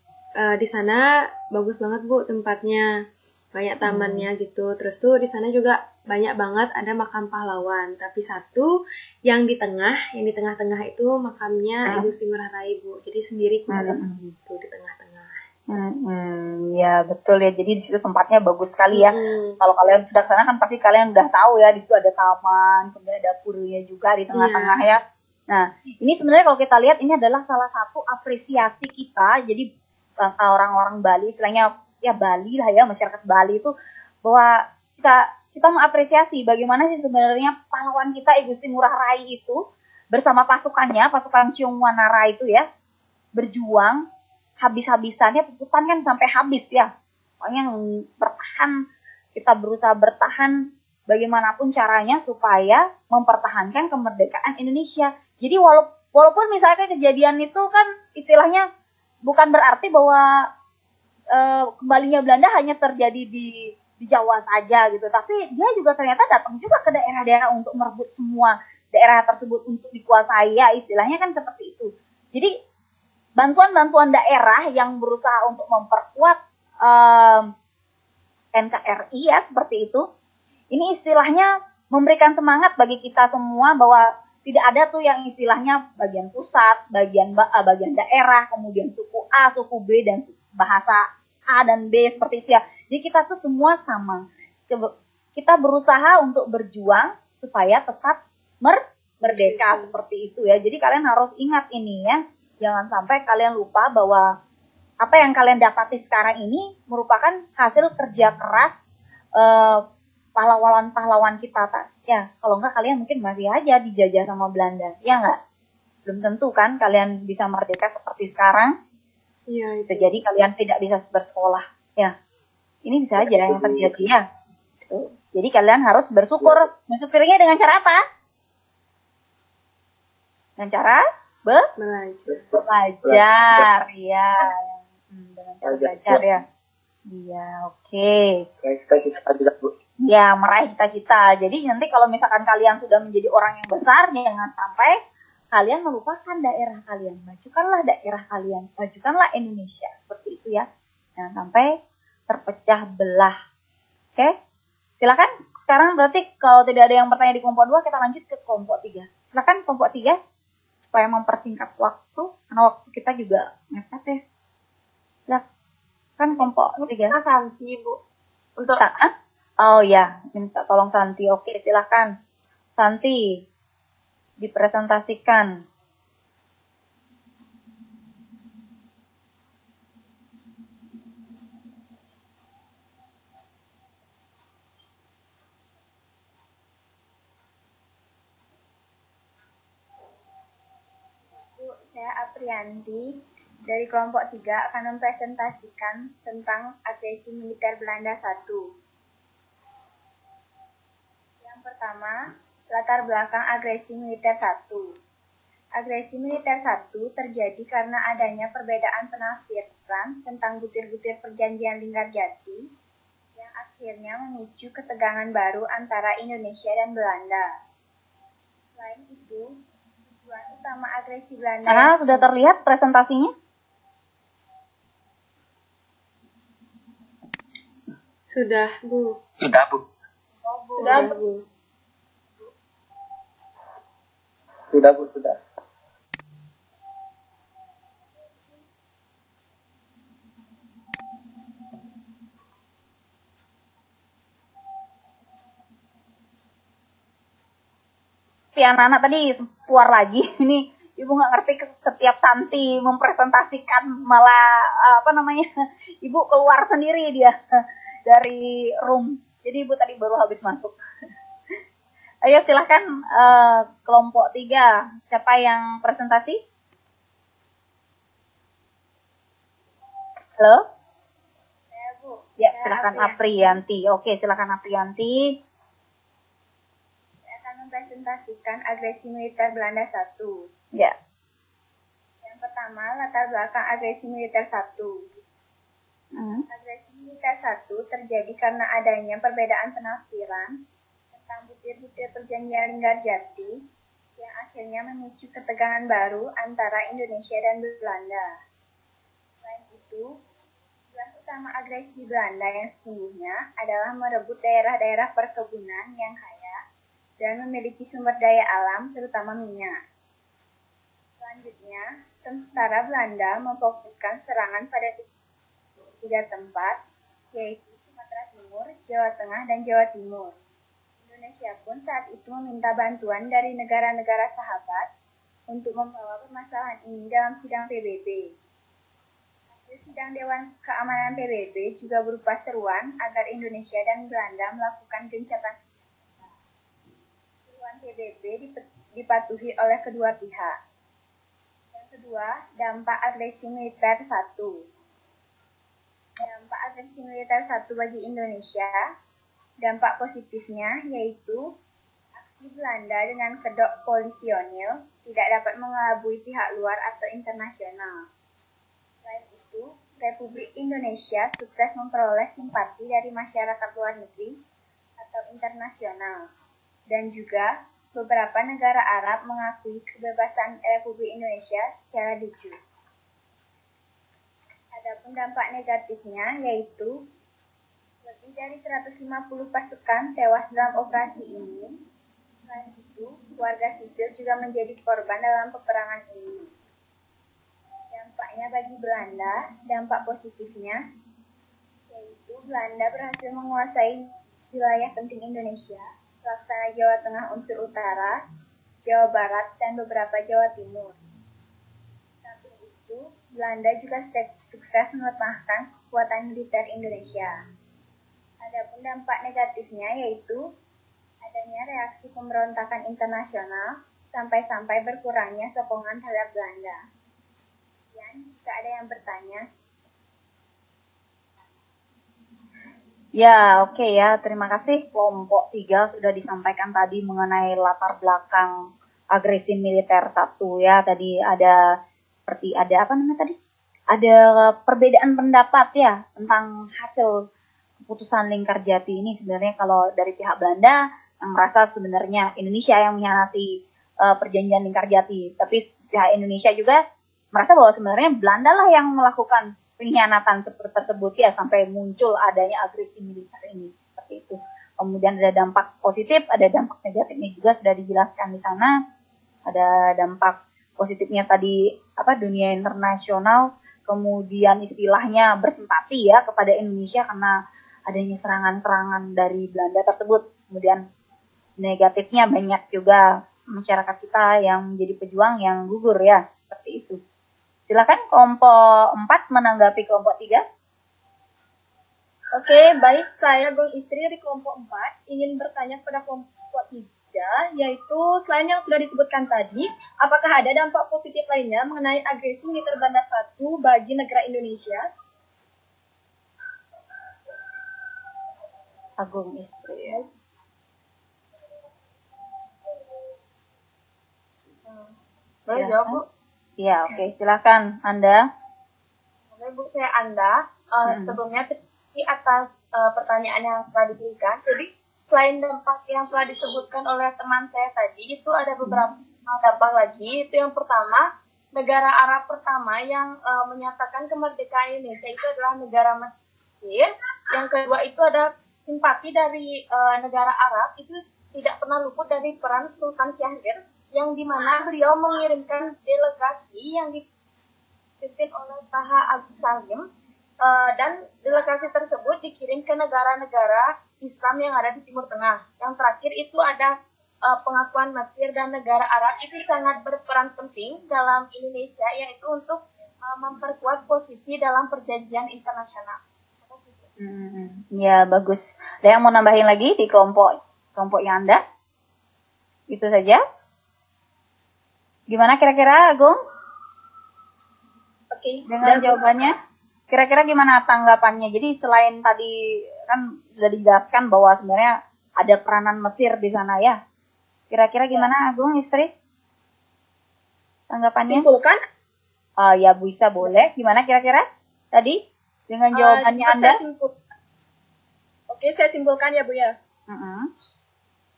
di sana bagus banget, Bu, tempatnya. Banyak tamannya gitu. Terus tuh di sana juga banyak banget ada makam pahlawan. Tapi satu yang di tengah-tengah itu makamnya Ibu Gusti Ngurah Rai, Bu. Jadi sendiri khusus gitu di tengah-tengah. Ya betul ya. Jadi di situ tempatnya bagus sekali ya. Kalau kalian sudah ke sana kan pasti kalian udah tahu ya di situ ada taman, kemudian ada purnya juga di tengah-tengah ya. Nah, ini sebenarnya kalau kita lihat ini adalah salah satu apresiasi kita. Jadi orang-orang Bali, istilahnya ya Bali lah ya, masyarakat Bali itu bahwa kita mengapresiasi bagaimana sih sebenarnya pahlawan kita I Gusti Ngurah Rai itu bersama pasukannya, pasukan Ciungwanara itu ya, berjuang habis-habisannya, puputan kan sampai habis ya. Pokoknya bertahan, kita berusaha bertahan bagaimanapun caranya supaya mempertahankan kemerdekaan Indonesia. Jadi walaupun misalnya kejadian itu kan istilahnya bukan berarti bahwa kembalinya Belanda hanya terjadi di Jawa saja gitu, tapi dia juga ternyata datang juga ke daerah-daerah untuk merebut semua daerah tersebut untuk dikuasai ya, istilahnya kan seperti itu. Jadi bantuan-bantuan daerah yang berusaha untuk memperkuat NKRI ya seperti itu, ini istilahnya memberikan semangat bagi kita semua bahwa tidak ada tuh yang istilahnya bagian pusat, bagian daerah, kemudian suku A, suku B, dan bahasa A dan B seperti itu ya. Jadi kita tuh semua sama. Kita berusaha untuk berjuang supaya tetap merdeka seperti itu ya. Jadi kalian harus ingat ini ya. Jangan sampai kalian lupa bahwa apa yang kalian dapati sekarang ini merupakan hasil kerja keras pahlawan-pahlawan kita. Ya, kalau enggak kalian mungkin masih aja dijajah sama Belanda. Ya enggak? Belum tentu kan kalian bisa merdeka seperti sekarang. Iya, bisa jadi kalian tidak bisa bersekolah. Ya, ini bisa aja yang terjadi ya. Jadi kalian harus bersyukur. Bersyukurnya dengan cara apa? Dengan cara belajar. Ya. Dengan cara belajar ya. Iya, oke. Ya, meraih cita-cita. Jadi nanti kalau misalkan kalian sudah menjadi orang yang besar, jangan sampai kalian melupakan daerah kalian. Majukanlah daerah kalian. Majukanlah Indonesia. Seperti itu ya. Jangan sampai terpecah belah. Oke? Silakan. Sekarang berarti kalau tidak ada yang bertanya di kelompok 2, kita lanjut ke kelompok 3. Silakan kelompok 3. Supaya mempersingkat waktu. Karena waktu kita juga mepet ya. Silakan kelompok 3. Santi, Bu. Untuk Oh ya, minta tolong Santi. Oke, silakan. Santi. Dipresentasikan. Saya Aprianti dari kelompok 3 akan mempresentasikan tentang agresi militer Belanda 1. Yang pertama, latar belakang agresi militer 1. Agresi militer 1 terjadi karena adanya perbedaan penafsiran tentang butir-butir perjanjian Linggarjati yang akhirnya memicu ketegangan baru antara Indonesia dan Belanda. Selain itu, tujuan utama agresi Belanda Sudah terlihat presentasinya? Sudah, Bu. Sudah, Bu. Sudah, Bu. Sudah, Bu, sudah. Si anak-anak tadi keluar lagi. Ini Ibu nggak ngerti setiap Santi mempresentasikan malah Ibu keluar sendiri dia dari room. Jadi Ibu tadi baru habis masuk. Ayo silahkan kelompok 3. Siapa yang presentasi? Halo? Saya, Bu. Ya, Saya silahkan Aprianti. Aprianti. Oke, silahkan Aprianti. Saya akan mempresentasikan agresi militer Belanda 1. Ya. Yang pertama, latar belakang agresi militer 1. Agresi militer 1 terjadi karena adanya perbedaan penafsiran tentang butir-butir perjanjian Linggarjati yang akhirnya memicu ketegangan baru antara Indonesia dan Belanda. Selain itu, tujuan utama agresi Belanda yang sesungguhnya adalah merebut daerah-daerah perkebunan yang kaya dan memiliki sumber daya alam, terutama minyak. Selanjutnya, tentara Belanda memfokuskan serangan pada 3 tempat, yaitu Sumatera Timur, Jawa Tengah, dan Jawa Timur. Indonesia pun saat itu meminta bantuan dari negara-negara sahabat untuk membawa permasalahan ini dalam sidang PBB. Hasil sidang Dewan Keamanan PBB juga berupa seruan agar Indonesia dan Belanda melakukan gencatan. Seruan PBB dipatuhi oleh kedua pihak. Kedua, dampak agresi militer 1. Dampak agresi militer 1 bagi Indonesia, dampak positifnya yaitu aksi Belanda dengan kedok polisionil tidak dapat mengelabui pihak luar atau internasional. Selain itu, Republik Indonesia sukses memperoleh simpati dari masyarakat luar negeri atau internasional, dan juga beberapa negara Arab mengakui kebebasan Republik Indonesia secara de jure. Adapun dampak negatifnya yaitu lebih dari 150 pasukan tewas dalam operasi ini. Selain itu, warga sipil juga menjadi korban dalam peperangan ini. Dampaknya bagi Belanda, dampak positifnya yaitu Belanda berhasil menguasai wilayah penting Indonesia, Pelaksana Jawa Tengah unsur utara, Jawa Barat, dan beberapa Jawa Timur. Samping itu, Belanda juga sukses melemahkan kekuatan militer Indonesia. Adapun dampak negatifnya yaitu adanya reaksi pemberontakan internasional sampai-sampai berkurangnya sokongan terhadap Belanda. Dan jika ada yang bertanya, Ya, oke ya. Terima kasih kelompok 3 sudah disampaikan tadi mengenai latar belakang agresi militer 1 ya. Tadi ada Ada perbedaan pendapat ya tentang hasil keputusan Linggarjati ini. Sebenarnya kalau dari pihak Belanda yang merasa sebenarnya Indonesia yang mengkhianati perjanjian Linggarjati, tapi pihak Indonesia juga merasa bahwa sebenarnya Belanda lah yang melakukan pengkhianatan tersebut ya sampai muncul adanya agresi militer ini seperti itu. Kemudian ada dampak positif, ada dampak negatifnya juga sudah dijelaskan di sana. Ada dampak positifnya tadi dunia internasional, kemudian istilahnya bersimpati ya kepada Indonesia karena adanya serangan-serangan dari Belanda tersebut. Kemudian negatifnya banyak juga masyarakat kita yang menjadi pejuang yang gugur ya, seperti itu. Silakan kelompok 4 menanggapi kelompok 3. Oke, baik. Saya Gong Istri dari kelompok 4 ingin bertanya kepada kelompok 3, yaitu selain yang sudah disebutkan tadi, apakah ada dampak positif lainnya mengenai agresi militer Belanda 1 bagi negara Indonesia? Agung Istri ya. Baik, boleh jawab, Bu? Iya, oke. Silakan Anda. Oke, Bu, saya Anda. Sebelumnya terima kasih atas pertanyaan yang telah diberikan. Jadi, selain dampak yang telah disebutkan oleh teman saya tadi, itu ada beberapa dampak lagi. Itu yang pertama, negara Arab pertama yang menyatakan kemerdekaan Indonesia itu adalah negara Mesir. Yang kedua itu ada simpati dari negara Arab, itu tidak pernah luput dari peran Sultan Syahrir, yang dimana beliau mengirimkan delegasi yang dipimpin oleh Taha Agus Salim, dan delegasi tersebut dikirim ke negara-negara Islam yang ada di Timur Tengah. Yang terakhir itu ada pengakuan Mesir dan negara Arab itu sangat berperan penting dalam Indonesia, yaitu untuk memperkuat posisi dalam perjanjian internasional. Ya, bagus. Ada yang mau nambahin lagi di kelompoknya Anda? Itu saja. Gimana kira-kira, Agung? Oke. Dengan jawabannya, kira-kira gimana tanggapannya? Jadi selain tadi kan sudah dijelaskan bahwa sebenarnya ada peranan Mesir di sana ya. Kira-kira gimana, Agung, istri? Tanggapannya? Simpulkan? Ya bisa, boleh. Gimana kira-kira tadi dengan jawabannya Anda? Oke, saya simpulkan ya, Bu ya.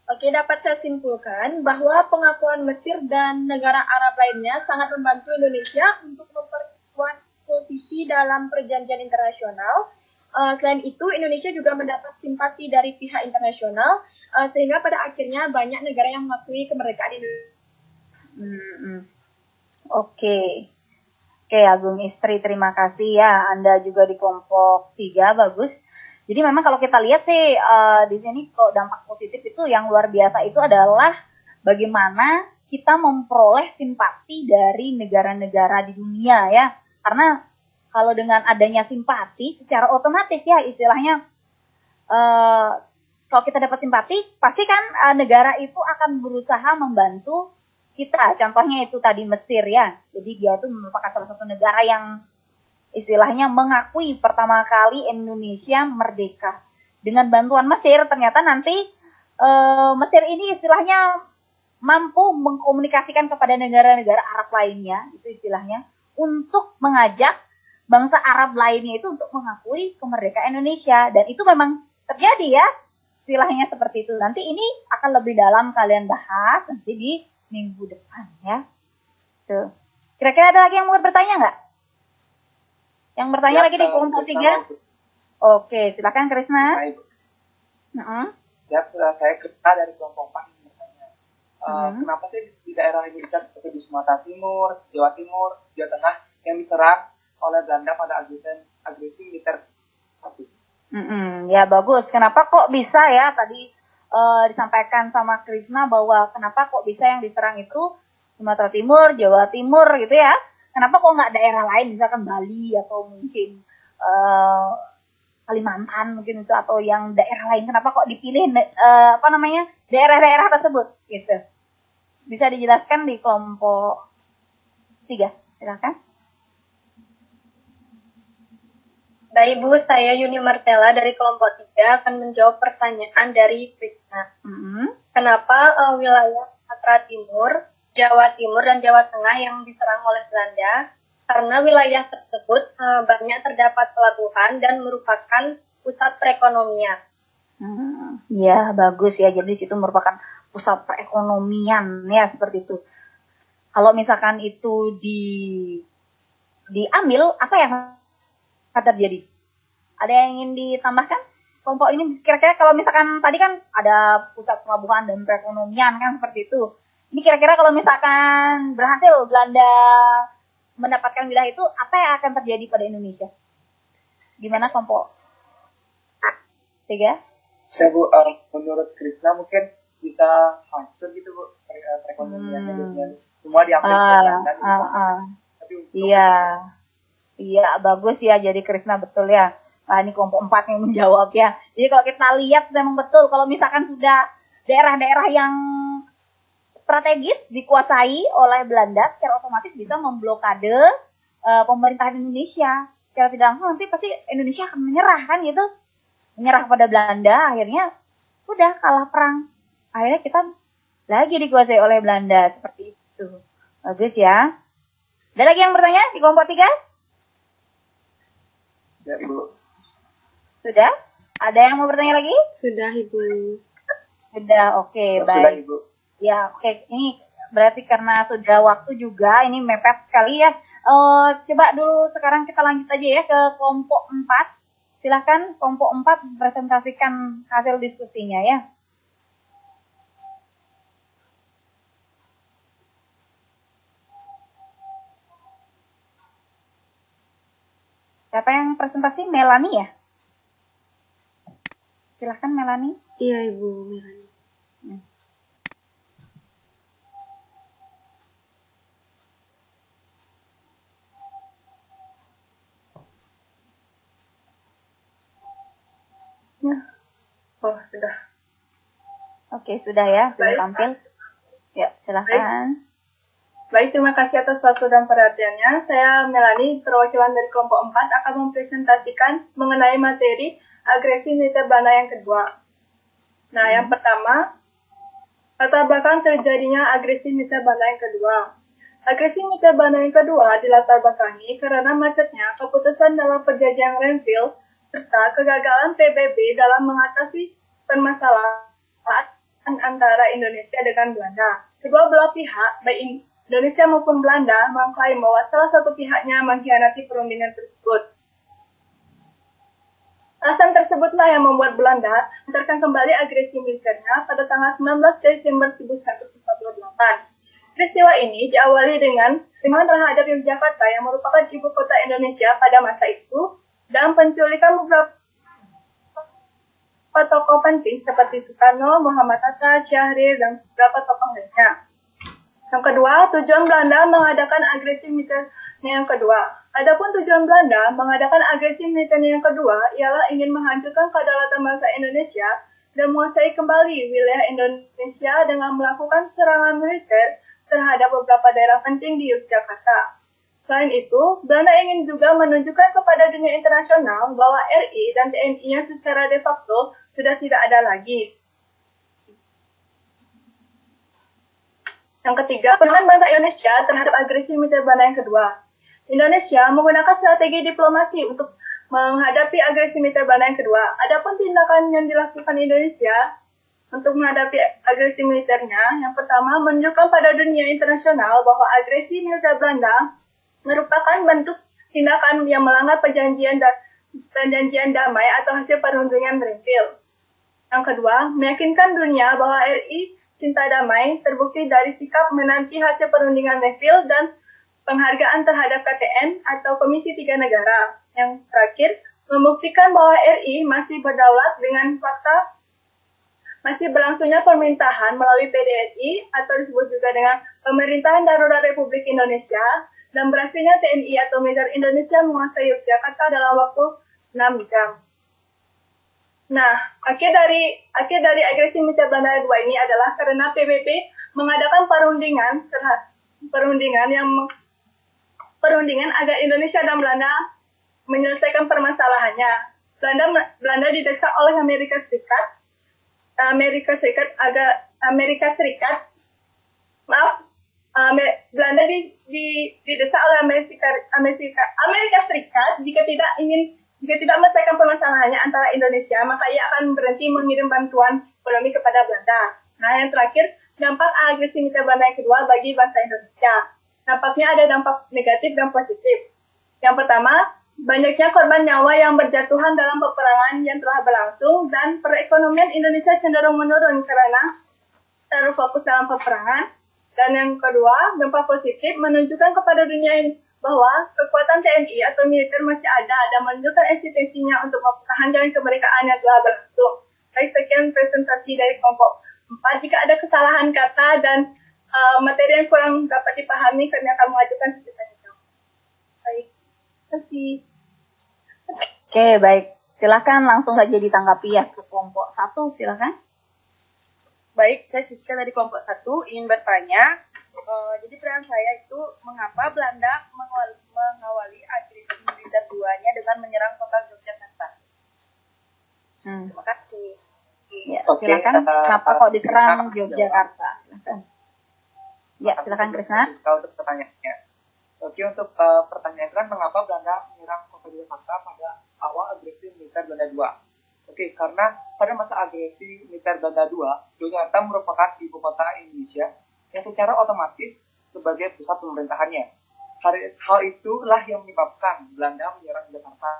Oke, dapat saya simpulkan bahwa pengakuan Mesir dan negara Arab lainnya sangat membantu Indonesia untuk memperkuat posisi dalam perjanjian internasional. Selain itu, Indonesia juga mendapat simpati dari pihak internasional, sehingga pada akhirnya banyak negara yang mengakui kemerdekaan Indonesia. Oke, Agung istri, terima kasih ya. Anda juga di kelompok 3, bagus. Jadi memang kalau kita lihat sih di sini kok dampak positif itu yang luar biasa itu adalah bagaimana kita memperoleh simpati dari negara-negara di dunia ya. Karena kalau dengan adanya simpati secara otomatis ya istilahnya kalau kita dapat simpati pasti kan negara itu akan berusaha membantu kita. Contohnya itu tadi Mesir ya. Jadi dia itu merupakan salah satu negara yang istilahnya mengakui pertama kali Indonesia merdeka. Dengan bantuan Mesir, ternyata nanti Mesir ini istilahnya mampu mengkomunikasikan kepada negara-negara Arab lainnya, itu istilahnya, untuk mengajak bangsa Arab lainnya itu untuk mengakui kemerdekaan Indonesia. Dan itu memang terjadi ya, istilahnya seperti itu. Nanti ini akan lebih dalam kalian bahas nanti di minggu depan ya. Tuh. Kira-kira ada lagi yang mau bertanya nggak? Yang bertanya lagi di kelompok 3. Oke, silakan Krisna. Ya, saya Krisna dari kelompok 4 bertanya. Kenapa sih di daerah Indonesia seperti di Sumatera Timur, Jawa Timur, Jawa Tengah yang diserang oleh Belanda pada agresi militer satu? Ya bagus. Kenapa kok bisa ya tadi disampaikan sama Krisna bahwa kenapa kok bisa yang diserang itu Sumatera Timur, Jawa Timur gitu ya? Kenapa kok nggak daerah lain, misalkan Bali atau mungkin Kalimantan mungkin itu atau yang daerah lain? Kenapa kok dipilih daerah-daerah tersebut? Gitu. Bisa dijelaskan di kelompok 3, silakan. Baik Bu, saya Yuni Martella dari kelompok 3 akan menjawab pertanyaan dari Krisna. Kenapa wilayah Sumatera Timur, Jawa Timur dan Jawa Tengah yang diserang oleh Belanda? Karena wilayah tersebut banyak terdapat pelabuhan dan merupakan pusat perekonomian. Ya bagus ya, jadi situ merupakan pusat perekonomian ya seperti itu. Kalau misalkan itu diambil, apa yang akan terjadi? Ada yang ingin ditambahkan? Kelompok ini kira-kira kalau misalkan tadi kan ada pusat pelabuhan dan perekonomian kan seperti itu. Ini kira-kira kalau misalkan berhasil Belanda mendapatkan wilayah itu, apa yang akan terjadi pada Indonesia? Gimana kelompok 3? Saya Bu, menurut Krisna mungkin bisa hancur gitu Bu, perekonomiannya gitu. Semua diambil Belanda. Iya, bagus ya. Jadi Krisna betul ya. Nah, ini kelompok 4 yang menjawab ya. Jadi kalau kita lihat memang betul kalau misalkan sudah daerah-daerah yang strategis dikuasai oleh Belanda, secara otomatis bisa memblokade pemerintahan Indonesia. Secara tidak langsung nanti pasti Indonesia akan menyerah kan gitu. Menyerah pada Belanda, akhirnya udah kalah perang. Akhirnya kita lagi dikuasai oleh Belanda seperti itu. Bagus ya. Ada lagi yang bertanya di kelompok 3? Ya, Ibu. Sudah? Ada yang mau bertanya lagi? Sudah, Ibu. Sudah, oke, baik. Sudah, Ibu. Ya, oke. Ini berarti karena sudah waktu juga, ini mepet sekali ya. Coba dulu sekarang kita lanjut aja ya ke kelompok 4. Silakan kelompok 4 presentasikan hasil diskusinya ya. Siapa yang presentasi? Melani ya? Silakan Melani. Iya, Ibu Melani. Oh, sudah. Oke, sudah ya, sudah Baik. tampil. Ya, silakan. Baik, terima kasih atas waktu dan perhatiannya. Saya Melani, perwakilan dari kelompok 4, akan mempresentasikan mengenai materi agresi militer Belanda yang kedua. Nah, yang pertama, latar belakang terjadinya agresi militer Belanda yang kedua. Agresi militer Belanda yang kedua dilatar belakangi karena macetnya keputusan dalam perjanjian Renville serta kegagalan PBB dalam mengatasi permasalahan antara Indonesia dengan Belanda. Kedua belah pihak, baik Indonesia maupun Belanda, mengklaim bahwa salah satu pihaknya mengkhianati perundingan tersebut. Alasan tersebutlah yang membuat Belanda melancarkan kembali agresi militernya pada tanggal 19 Desember 1948. Peristiwa ini diawali dengan serangan terhadap Yogyakarta yang merupakan ibu kota Indonesia pada masa itu dan penculikan beberapa tokoh penting seperti Soekarno, Muhammad Hatta, Syahrir, dan beberapa tokoh lainnya. Yang kedua, tujuan Belanda mengadakan agresi militer yang kedua. Adapun tujuan Belanda mengadakan agresi militer yang kedua ialah ingin menghancurkan kedaulatan bangsa Indonesia dan menguasai kembali wilayah Indonesia dengan melakukan serangan militer terhadap beberapa daerah penting di Yogyakarta. Selain itu, Belanda ingin juga menunjukkan kepada dunia internasional bahwa RI dan TNI-nya secara de facto sudah tidak ada lagi. Yang ketiga, penanganan bangsa Indonesia terhadap agresi militer Belanda yang kedua. Indonesia menggunakan strategi diplomasi untuk menghadapi agresi militer Belanda yang kedua. Adapun tindakan yang dilakukan Indonesia untuk menghadapi agresi militernya, yang pertama, menunjukkan pada dunia internasional bahwa agresi militer Belanda merupakan bentuk tindakan yang melanggar perjanjian damai atau hasil perundingan Renville. Yang kedua, meyakinkan dunia bahwa RI cinta damai terbukti dari sikap menanti hasil perundingan Renville dan penghargaan terhadap KTN atau Komisi Tiga Negara. Yang terakhir, membuktikan bahwa RI masih berdaulat dengan fakta masih berlangsungnya pemerintahan melalui PDRI atau disebut juga dengan Pemerintahan Darurat Republik Indonesia dan berhasilnya TNI atau militer Indonesia menguasai Yogyakarta dalam waktu 6 jam. Nah, akhir dari agresi militer Belanda kedua ini adalah karena PBB mengadakan perundingan agar Indonesia dan Belanda menyelesaikan permasalahannya. Belanda didesak oleh Amerika Serikat Belanda didesak oleh Amerika Serikat jika tidak menyelesaikan permasalahannya antara Indonesia, maka ia akan berhenti mengirim bantuan ekonomi kepada Belanda. Nah, yang terakhir, dampak agresi militer Belanda yang kedua bagi bangsa Indonesia. Dampaknya ada dampak negatif dan positif. Yang pertama, banyaknya korban nyawa yang berjatuhan dalam peperangan yang telah berlangsung dan perekonomian Indonesia cenderung menurun karena terfokus dalam peperangan. Dan yang kedua, dampak positif menunjukkan kepada dunia ini bahwa kekuatan TNI atau militer masih ada dan menunjukkan eksistensinya untuk mempertahankan kemerdekaan yang telah berlangsung. Baik, sekian presentasi dari kelompok 4. Jika ada kesalahan kata dan materi yang kurang dapat dipahami, kami akan mengajukan sesi tanya jawab. Baik, terima kasih. Oke, baik. Silakan langsung saja ditanggapi ya ke kelompok 1, silakan. Baik, saya Siska dari kelompok 1 ingin bertanya. Jadi peran saya itu mengapa Belanda mengawali agresi militer duanya dengan menyerang kota Yogyakarta. Terima kasih. Ya, silakan. Kenapa kok diserang Yogyakarta? Silakan. Ya, silakan Krisna. Kalau untuk pertanyaannya. Oke, untuk pertanyaan kan mengapa Belanda menyerang kota Jakarta pada awal agresi militer Belanda II? Oke, karena pada masa agresi militer Belanda II, Yogyakarta merupakan ibu kota Indonesia yang secara otomatis sebagai pusat pemerintahannya. Hal itulah yang menyebabkan Belanda menyerang Jakarta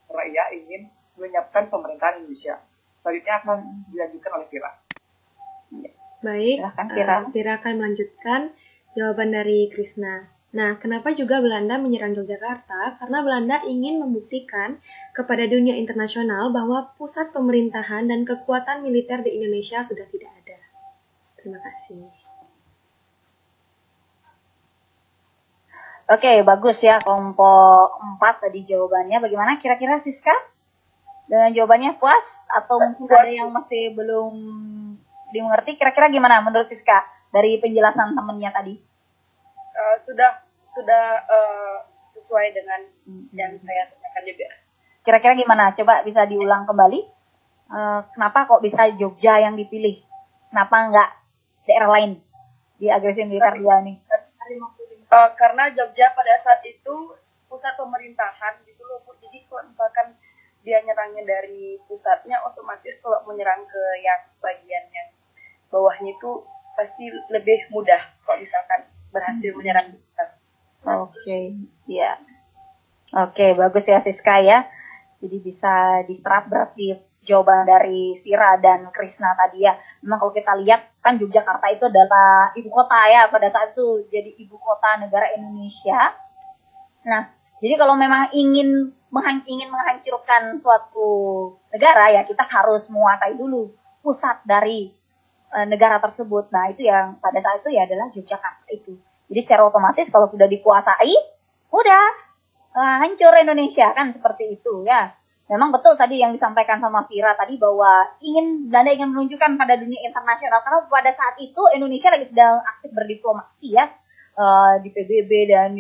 karena ia ingin menyiapkan pemerintahan Indonesia. Selanjutnya akan dilanjutkan oleh Vira. Baik, Vira. Vira akan melanjutkan jawaban dari Krisna. Nah, kenapa juga Belanda menyerang Yogyakarta? Karena Belanda ingin membuktikan kepada dunia internasional bahwa pusat pemerintahan dan kekuatan militer di Indonesia sudah tidak ada. Terima kasih. Oke, bagus ya kelompok 4 tadi jawabannya. Bagaimana kira-kira Siska? Dengan jawabannya puas? Atau mungkin ada yang masih belum dimengerti? Kira-kira gimana menurut Siska dari penjelasan temennya tadi? Sudah sesuai dengan yang saya tanyakan juga. Kira-kira gimana? Coba bisa diulang kembali. Kenapa kok bisa Jogja yang dipilih? Kenapa enggak daerah lain di agresi militer dua ini? Karena Jogja pada saat itu pusat pemerintahan gitu loh, Bu. Jadi kalau misalkan dia nyerangnya dari pusatnya, otomatis kalau menyerang ke yang bagian yang bawahnya itu pasti lebih mudah kalau misalkan berhasil menyerang kita. Oke, ya. Oke, bagus ya Siska ya. Jadi bisa diserap berarti jawaban dari Vira dan Krisna tadi ya. Memang kalau kita lihat kan Yogyakarta itu adalah ibu kota ya pada saat itu jadi ibu kota negara Indonesia. Nah, jadi kalau memang ingin menghancurkan suatu negara ya kita harus menguasai dulu pusat dari negara tersebut. Nah, itu yang pada saat itu ya adalah Yogyakarta itu. Jadi secara otomatis kalau sudah dikuasai, udah hancur Indonesia kan seperti itu ya. Memang betul tadi yang disampaikan sama Vira tadi bahwa Belanda ingin menunjukkan pada dunia internasional karena pada saat itu Indonesia lagi sedang aktif berdiplomasi ya di PBB dan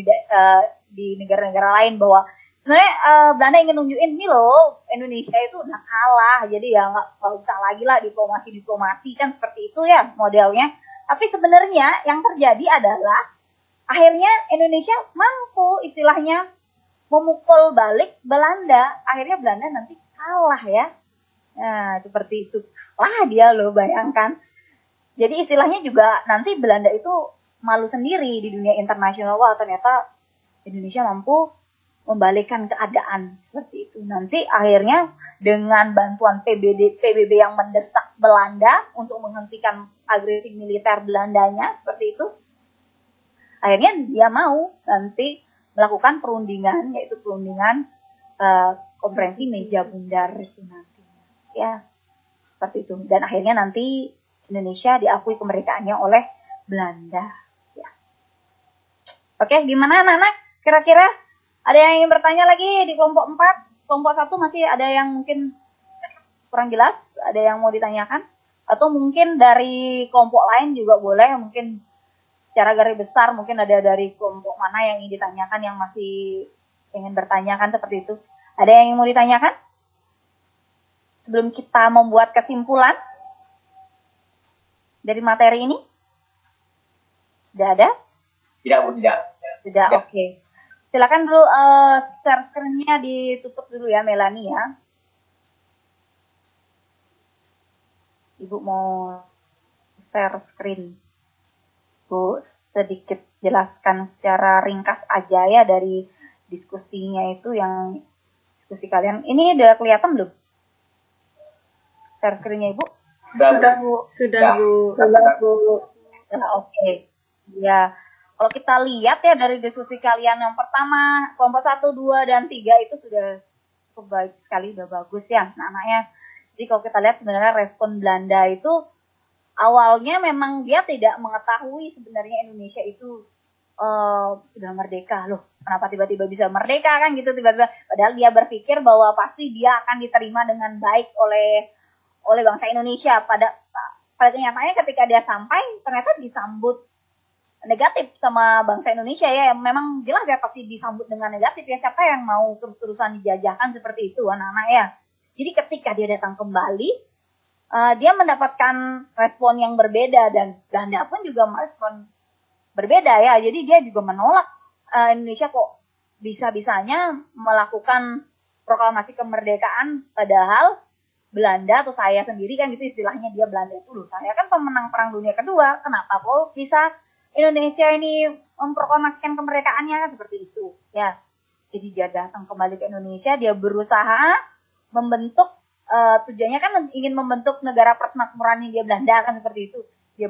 di negara-negara lain bahwa sebenarnya Belanda ingin nunjukin nih loh Indonesia itu udah kalah jadi ya nggak usah lagi lah diplomasi kan seperti itu ya modelnya. Tapi sebenarnya yang terjadi adalah akhirnya Indonesia mampu istilahnya memukul balik Belanda. Akhirnya Belanda nanti kalah ya. Nah seperti itu. Wah dia loh bayangkan. Jadi istilahnya juga nanti Belanda itu malu sendiri di dunia internasional. Wah ternyata Indonesia mampu membalikkan keadaan seperti itu. Nanti akhirnya dengan bantuan PBB yang mendesak Belanda untuk menghentikan agresi militer Belandanya seperti itu, akhirnya dia mau nanti melakukan perundingan, yaitu perundingan konferensi meja bundar itu nanti. Ya, seperti itu. Dan akhirnya nanti Indonesia diakui kemerdekaannya oleh Belanda. Ya. Oke, gimana anak-anak? Kira-kira ada yang ingin bertanya lagi di kelompok 4? Kelompok 1 masih ada yang mungkin kurang jelas? Ada yang mau ditanyakan? Atau mungkin dari kelompok lain juga boleh, mungkin secara garis besar mungkin ada dari kelompok mana yang ingin ditanyakan, yang masih ingin bertanyakan seperti itu. Ada yang mau ditanyakan? Sebelum kita membuat kesimpulan dari materi ini? Tidak ada? Tidak, Bu, tidak. Tidak, oke. Silakan dulu share screen-nya ditutup dulu ya, Melani ya. Ibu mau share screen. Bu, sedikit jelaskan secara ringkas aja ya dari diskusinya itu yang diskusi kalian. Ini udah kelihatan belum? Share screen-nya Ibu? Sudah, Bu. Sudah, Bu. Oke. Ya. Kalau kita lihat ya dari diskusi kalian yang pertama, kelompok 1, 2, dan 3 itu sudah cukup baik sekali, udah bagus ya anak-anaknya. Jadi kalau kita lihat sebenarnya respon Belanda itu awalnya memang dia tidak mengetahui sebenarnya Indonesia itu sudah merdeka loh. Kenapa tiba-tiba bisa merdeka kan gitu tiba-tiba. Padahal dia berpikir bahwa pasti dia akan diterima dengan baik oleh bangsa Indonesia. Pada kenyataannya ketika dia sampai ternyata disambut negatif sama bangsa Indonesia ya. Memang jelas ya pasti disambut dengan negatif ya. Siapa yang mau terus-terusan dijajahkan seperti itu anak-anak ya. Jadi ketika dia datang kembali, dia mendapatkan respon yang berbeda dan Belanda pun juga merespon berbeda ya. Jadi dia juga menolak Indonesia kok bisa-bisanya melakukan proklamasi kemerdekaan, padahal Belanda atau saya sendiri kan gitu istilahnya, dia Belanda itu loh, saya kan pemenang Perang Dunia Kedua, kenapa kok bisa Indonesia ini memproklamasikan kemerdekaannya kan seperti itu ya. Jadi dia datang kembali ke Indonesia, dia berusaha membentuk tujuannya kan ingin membentuk negara persemakmuran dia Belanda kan seperti itu. Dia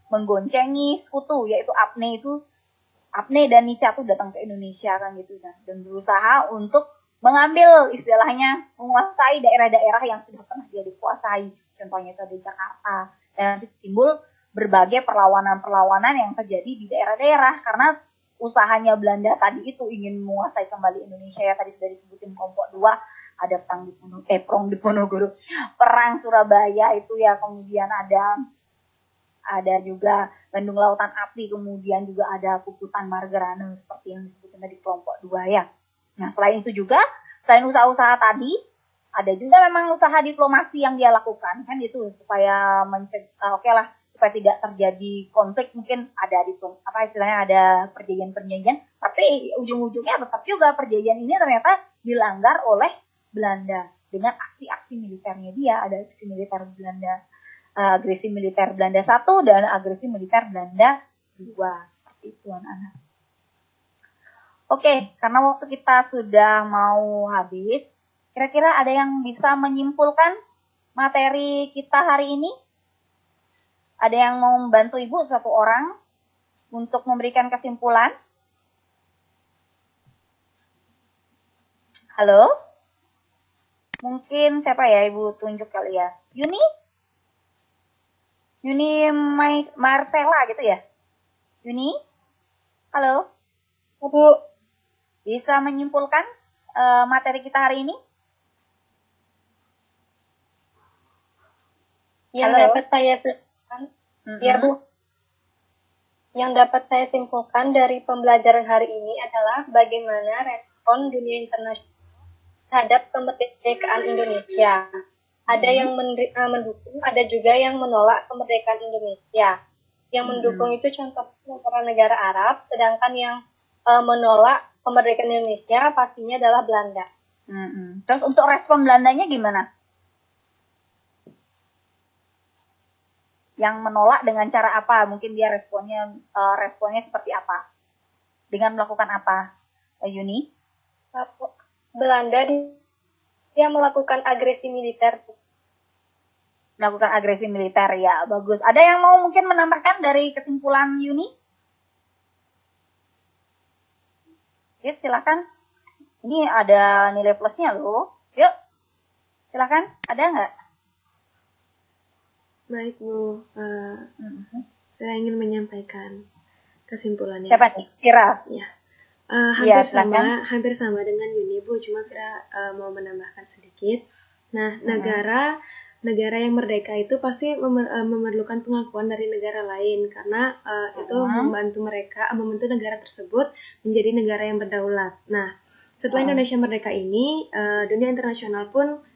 menggoncengi sekutu yaitu Abne dan Nica tuh datang ke Indonesia kan gitu kan, dan berusaha untuk mengambil istilahnya menguasai daerah-daerah yang sudah pernah dia dikuasai. Contohnya itu di Jakarta, dan nanti timbul berbagai perlawanan-perlawanan yang terjadi di daerah-daerah karena usahanya Belanda tadi itu ingin menguasai kembali Indonesia ya. Tadi sudah disebutin kelompok 2, ada perang di Ponorogo, perang Surabaya itu ya, kemudian ada juga Bandung Lautan Api, kemudian juga ada Puputan Margerane seperti yang disebutkan tadi kelompok 2 ya. Nah, selain itu juga, selain usaha-usaha tadi, ada juga memang usaha diplomasi yang dia lakukan kan gitu, supaya supaya tidak terjadi konflik. Mungkin ada ada perjanjian-perjanjian, tapi ujung-ujungnya tetap juga perjanjian ini ternyata dilanggar oleh Belanda dengan aksi-aksi militernya dia. Ada aksi militer Belanda, agresi militer Belanda 1 dan agresi militer Belanda 2, seperti itu anak-anak. Oke, karena waktu kita sudah mau habis, kira-kira ada yang bisa menyimpulkan materi kita hari ini? Ada yang mau membantu Ibu satu orang untuk memberikan kesimpulan? Halo? Mungkin siapa ya Ibu tunjuk kali ya? Yuni Marcella gitu ya? Yuni? Halo? Bu, bisa menyimpulkan materi kita hari ini? Yang dapat saya simpulkan, ya Bu. Yang dapat saya simpulkan dari pembelajaran hari ini adalah bagaimana respon dunia internasional terhadap kemerdekaan Indonesia. Ada yang mendukung, ada juga yang menolak kemerdekaan Indonesia. Yang mendukung itu contohnya negara Arab, sedangkan yang menolak kemerdekaan Indonesia pastinya adalah Belanda. Terus untuk respon Belandanya gimana? Yang menolak dengan cara apa? Mungkin dia responnya seperti apa? Dengan melakukan apa, Yuni? Belanda dia melakukan agresi militer. Melakukan agresi militer ya, bagus. Ada yang mau mungkin menambahkan dari kesimpulan Yuni? Yuk, silakan. Ini ada nilai plusnya loh. Yuk, silakan. Ada nggak? Baik Bu, saya ingin menyampaikan kesimpulannya. Siapa nih? Kira? Ya. Hampir sama dengan Yuni Bu, cuma Kira mau menambahkan sedikit. Nah, negara yang merdeka itu pasti memerlukan pengakuan dari negara lain karena itu membantu mereka membentuk negara tersebut menjadi negara yang berdaulat. Nah, setelah Indonesia merdeka ini, dunia internasional pun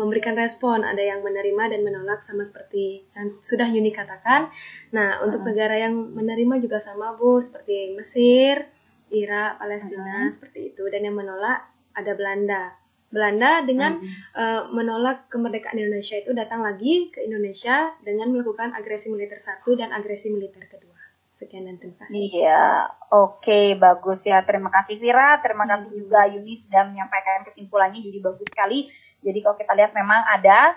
memberikan respon, ada yang menerima dan menolak sama seperti yang sudah Yuni katakan. Nah, untuk negara yang menerima juga sama Bu, seperti Mesir, Irak, Palestina, seperti itu. Dan yang menolak ada Belanda. Belanda dengan menolak kemerdekaan Indonesia itu datang lagi ke Indonesia dengan melakukan agresi militer 1 dan agresi militer kedua. Sekian dan terima kasih. Iya, oke, bagus ya. Terima kasih Vira, terima kasih juga Yuni sudah menyampaikan kesimpulannya, jadi bagus sekali. Jadi kalau kita lihat memang ada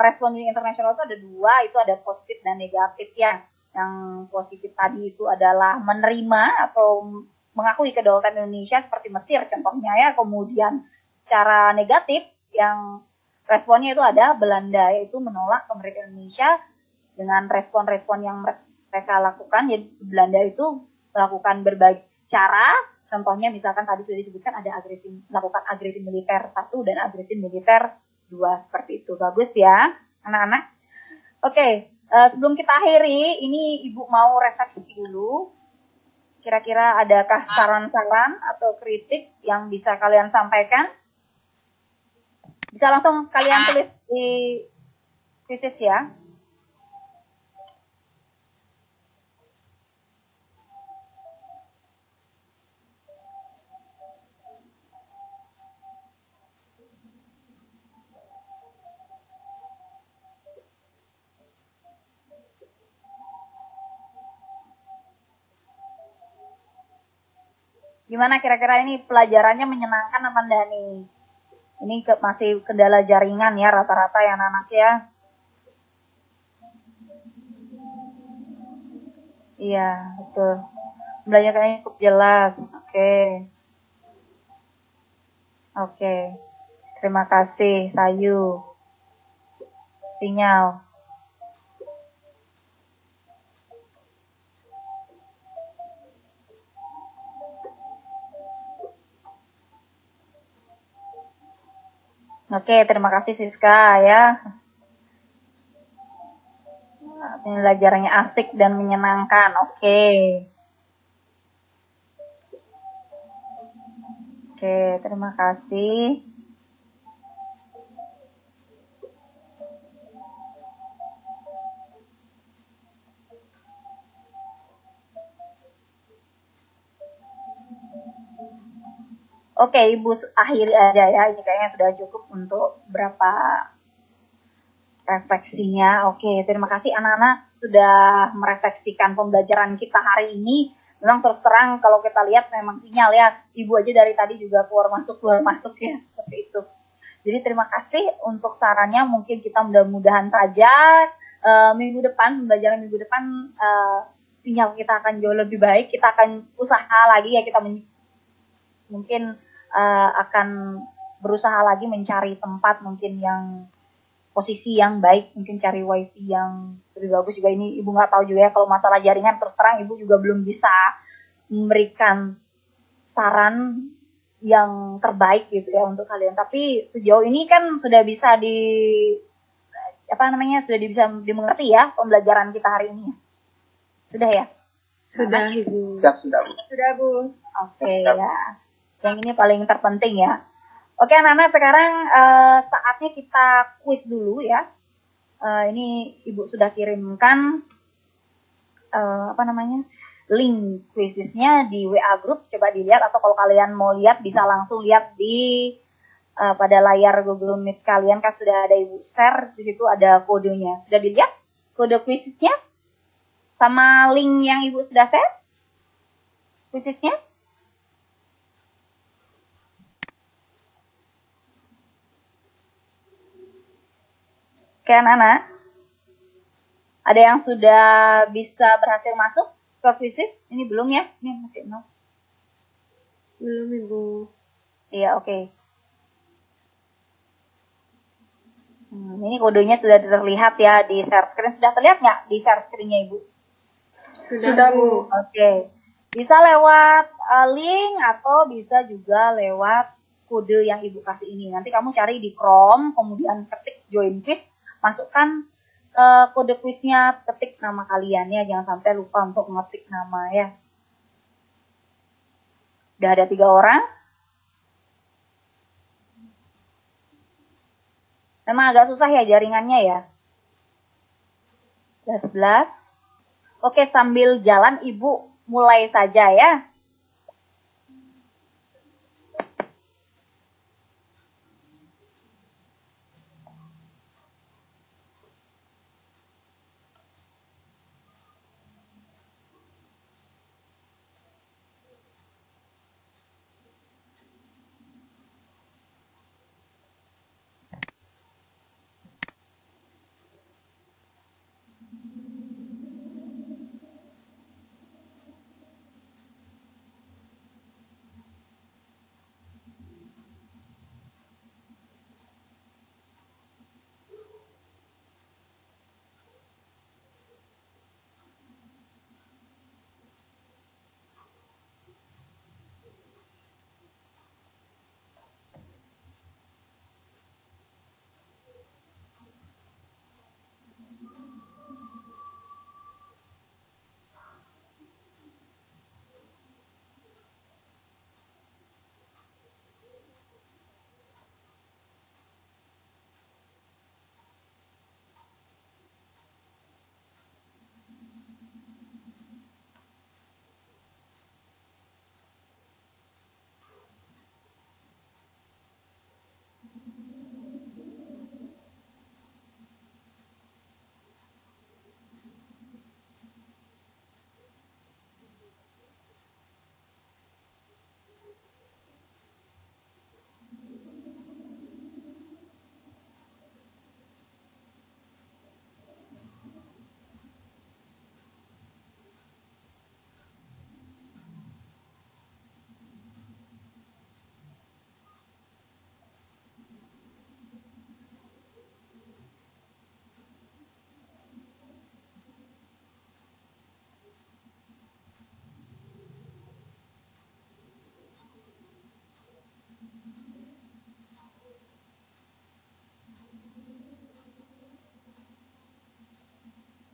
respon dunia internasional itu ada 2, itu ada positif dan negatif ya. Yang positif tadi itu adalah menerima atau mengakui kedaulatan Indonesia seperti Mesir contohnya ya. Kemudian secara negatif yang responnya itu ada Belanda, yaitu menolak kemerdekaan Indonesia dengan respon-respon yang mereka lakukan. Jadi Belanda itu melakukan berbagai cara, contohnya misalkan tadi sudah disebutkan ada melakukan agresi militer 1 dan agresi militer 2 seperti itu. Bagus ya anak-anak. Oke, sebelum kita akhiri, ini Ibu mau refleksi dulu. Kira-kira adakah saran-saran atau kritik yang bisa kalian sampaikan? Bisa langsung kalian tulis di krisis ya. Gimana kira-kira ini pelajarannya menyenangkan apa enggak nih? Ini masih kendala jaringan ya rata-rata ya anak-anak ya. Iya, betul. Sebenarnya kayaknya cukup jelas. Oke. Oke. Terima kasih, Sayu. Sinyal. Oke, terima kasih Siska ya. Pelajarannya asik dan menyenangkan. Oke. Oke, terima kasih. Oke, Ibu akhiri aja ya. Ini kayaknya sudah cukup untuk berapa refleksinya. Oke, terima kasih anak-anak sudah merefleksikan pembelajaran kita hari ini. Memang terus terang kalau kita lihat memang sinyal ya. Ibu aja dari tadi juga keluar masuk ya. Seperti itu. Jadi terima kasih untuk sarannya. Mungkin kita mudah-mudahan saja minggu depan, pembelajaran minggu depan sinyal kita akan jauh lebih baik. Kita akan usaha lagi ya, kita mungkin akan berusaha lagi mencari tempat mungkin yang posisi yang baik, mungkin cari wifi yang lebih bagus juga. Ini Ibu nggak tahu juga ya kalau masalah jaringan, terus terang Ibu juga belum bisa memberikan saran yang terbaik gitu ya untuk kalian. Tapi sejauh ini kan sudah bisa sudah bisa dimengerti ya pembelajaran kita hari ini. Sudah ya? Sudah, Ibu. Siap, sudah, Bu. Sudah, Bu. Oke ya. Yang ini paling terpenting ya. Oke anak-anak, sekarang saatnya kita kuis dulu ya. Ini Ibu sudah kirimkan link kuisisnya di WA group. Coba dilihat, atau kalau kalian mau lihat bisa langsung lihat di pada layar Google Meet kalian kan sudah ada Ibu share. Di situ ada kodenya. Sudah dilihat kode kuisisnya sama link yang Ibu sudah share kuisisnya? Oke anak-anak, ada yang sudah bisa berhasil masuk ke kuisis? Ini belum ya? Ini masih no. Belum, Ibu. Iya, oke. Ini kodenya sudah terlihat ya di share screen. Sudah terlihat nggak di share screen-nya Ibu? Sudah, Bu. Oke. Bisa lewat link atau bisa juga lewat kode yang Ibu kasih ini. Nanti kamu cari di Chrome, kemudian ketik join quiz, masukkan kode kuisnya, ketik nama kalian ya. Jangan sampai lupa untuk ngetik nama ya. Udah ada 3 orang. Memang agak susah ya jaringannya ya. Udah 11. Oke, sambil jalan Ibu mulai saja ya.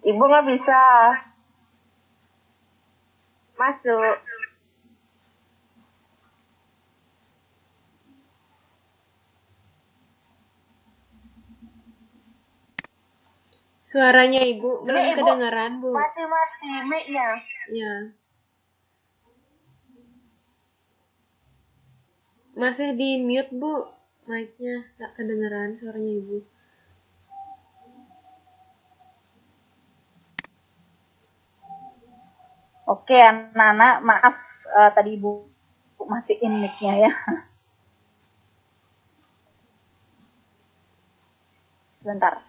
Ibu nggak bisa masuk. Suaranya Ibu belum Ibu kedengaran, Bu. masih mic-nya. Ya. Masih di mute, Bu. Mic-nya nggak kedengaran suaranya Ibu. Oke, anak-anak, maaf tadi Ibu matiin mic-nya ya. Sebentar.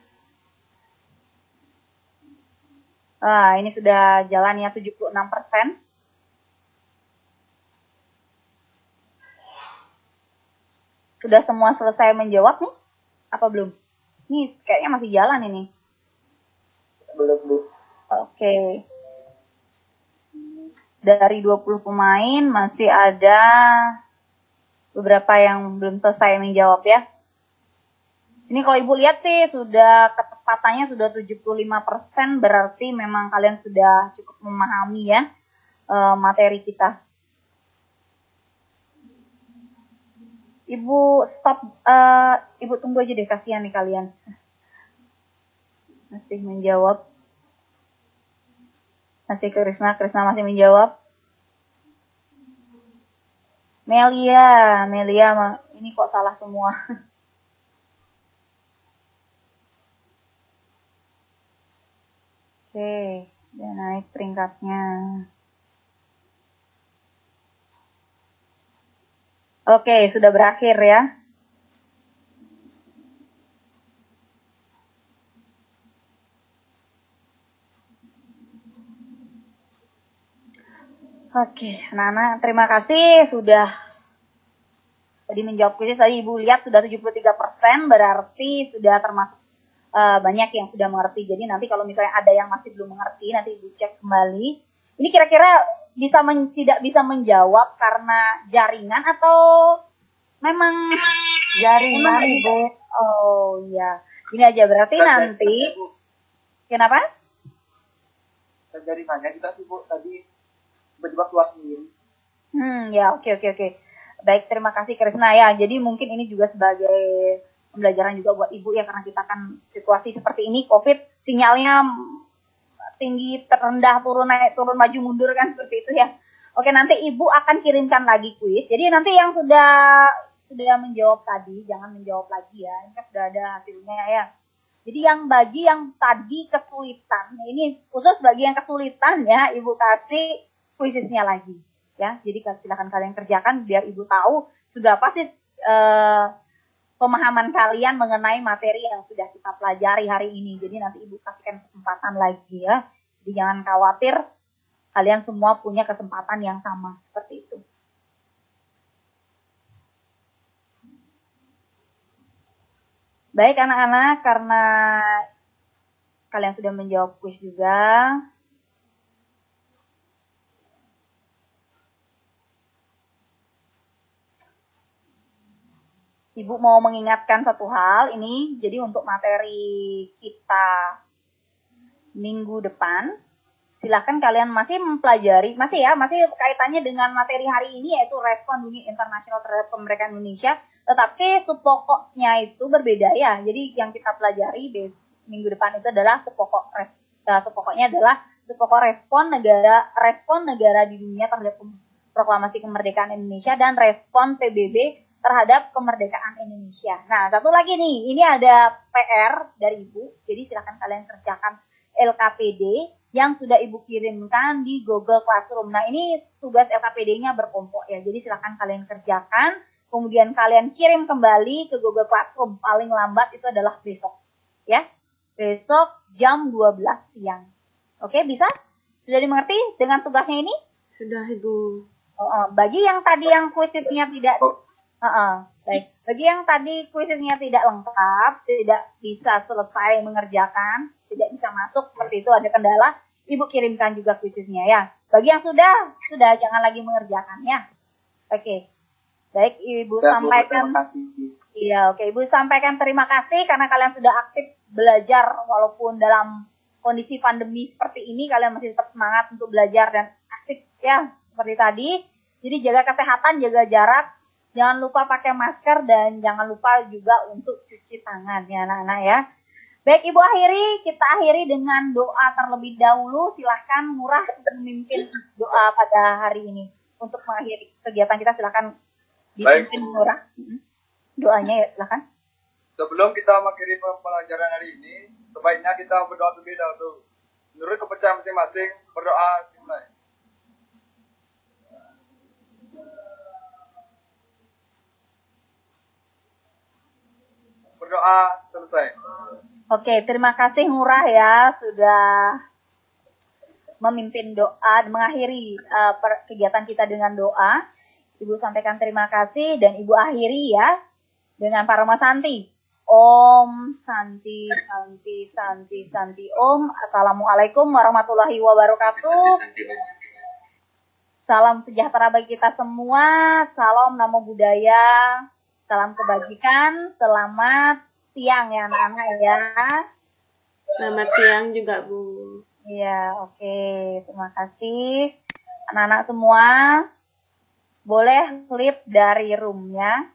Ini sudah jalan ya 76%. Sudah semua selesai menjawab nih? Apa belum? Nih kayaknya masih jalan ini. Belum, Bu. Oke. Dari 20 pemain masih ada beberapa yang belum selesai menjawab ya. Ini kalau Ibu lihat sih sudah ketepatannya sudah 75%, berarti memang kalian sudah cukup memahami ya materi kita. Ibu stop, Ibu tunggu aja deh, kasihan nih kalian. Masih menjawab. Masih Krisna masih menjawab. Melia, ini kok salah semua. Oke, udah naik peringkatnya. Oke, sudah berakhir ya. Oke, anak-anak, terima kasih sudah tadi menjawab kuis. Tadi Ibu lihat sudah 73%, berarti sudah termasuk banyak yang sudah mengerti. Jadi nanti kalau misalnya ada yang masih belum mengerti, nanti Ibu cek kembali. Ini kira-kira tidak bisa menjawab karena jaringan atau memang Jaringan, Ibu. Oh iya, ini aja berarti nanti. Kenapa? Jaringannya kita sih, Bu, tadi tiba-tiba keluar sendiri. Ya, oke. Baik, terima kasih Krisna ya. Jadi mungkin ini juga sebagai pembelajaran juga buat Ibu ya, karena kita kan situasi seperti ini, COVID, sinyalnya tinggi, terendah, turun, naik, turun, maju, mundur kan seperti itu ya. Oke, nanti Ibu akan kirimkan lagi kuis. Jadi nanti yang sudah menjawab tadi, jangan menjawab lagi ya. Ini kan sudah ada hasilnya ya. Jadi bagi yang tadi kesulitan, ini khusus bagi yang kesulitan ya, Ibu kasih kuisnya lagi ya. Jadi silakan kalian kerjakan biar Ibu tahu sudah apa sih pemahaman kalian mengenai materi yang sudah kita pelajari hari ini. Jadi nanti Ibu kasihkan kesempatan lagi ya. Jadi jangan khawatir, kalian semua punya kesempatan yang sama seperti itu. Baik anak-anak, karena kalian sudah menjawab kuis juga, Ibu mau mengingatkan satu hal ini. Jadi untuk materi kita minggu depan, silakan kalian masih mempelajari, masih kaitannya dengan materi hari ini, yaitu respon dunia internasional terhadap kemerdekaan Indonesia. Tetapi subpokoknya itu berbeda ya. Jadi yang kita pelajari minggu depan itu adalah subpokoknya adalah subpokok respon negara di dunia terhadap proklamasi kemerdekaan Indonesia dan respon PBB terhadap kemerdekaan Indonesia. Nah, satu lagi nih, ini ada PR dari Ibu. Jadi silakan kalian kerjakan LKPD yang sudah Ibu kirimkan di Google Classroom. Nah, ini tugas LKPD-nya berkelompok ya. Jadi silakan kalian kerjakan, kemudian kalian kirim kembali ke Google Classroom. Paling lambat itu adalah besok. Ya. Besok jam 12 siang. Oke, bisa? Sudah dimengerti dengan tugasnya ini? Sudah, Ibu. Bagi yang tadi yang kuisnya tidak baik. Bagi yang tadi kuisnya tidak lengkap, tidak bisa selesai mengerjakan, tidak bisa masuk seperti itu, ada kendala, Ibu kirimkan juga kuisnya ya. Bagi yang sudah jangan lagi mengerjakan ya. Oke. Baik, Ibu sampaikan. Terima kasih. Iya, oke. Ibu sampaikan terima kasih karena kalian sudah aktif belajar walaupun dalam kondisi pandemi seperti ini kalian masih tetap semangat untuk belajar dan aktif ya seperti tadi. Jadi jaga kesehatan, jaga jarak, jangan lupa pakai masker dan jangan lupa juga untuk cuci tangan ya anak-anak ya. Baik Ibu kita akhiri dengan doa terlebih dahulu. Silahkan Ngurah memimpin doa pada hari ini. Untuk mengakhiri kegiatan kita silahkan dipimpin Ngurah. Doanya ya silahkan. Sebelum kita mengakhiri pembelajaran hari ini, sebaiknya kita berdoa terlebih dahulu. Menurut kepercayaan masing-masing, berdoa dimulai. Berdoa selesai. Oke, terima kasih Ngurah ya sudah memimpin doa, mengakhiri kegiatan kita dengan doa. Ibu sampaikan terima kasih dan Ibu akhiri ya dengan Parama Santi. Om Santi Santi Santi Santi Om. Assalamualaikum warahmatullahi wabarakatuh. Salam sejahtera bagi kita semua. Salam Namo Buddhaya. Salam kebajikan. Selamat siang ya anak-anak ya. Selamat siang juga Bu. Iya, oke. Terima kasih. Anak-anak semua boleh leave dari roomnya.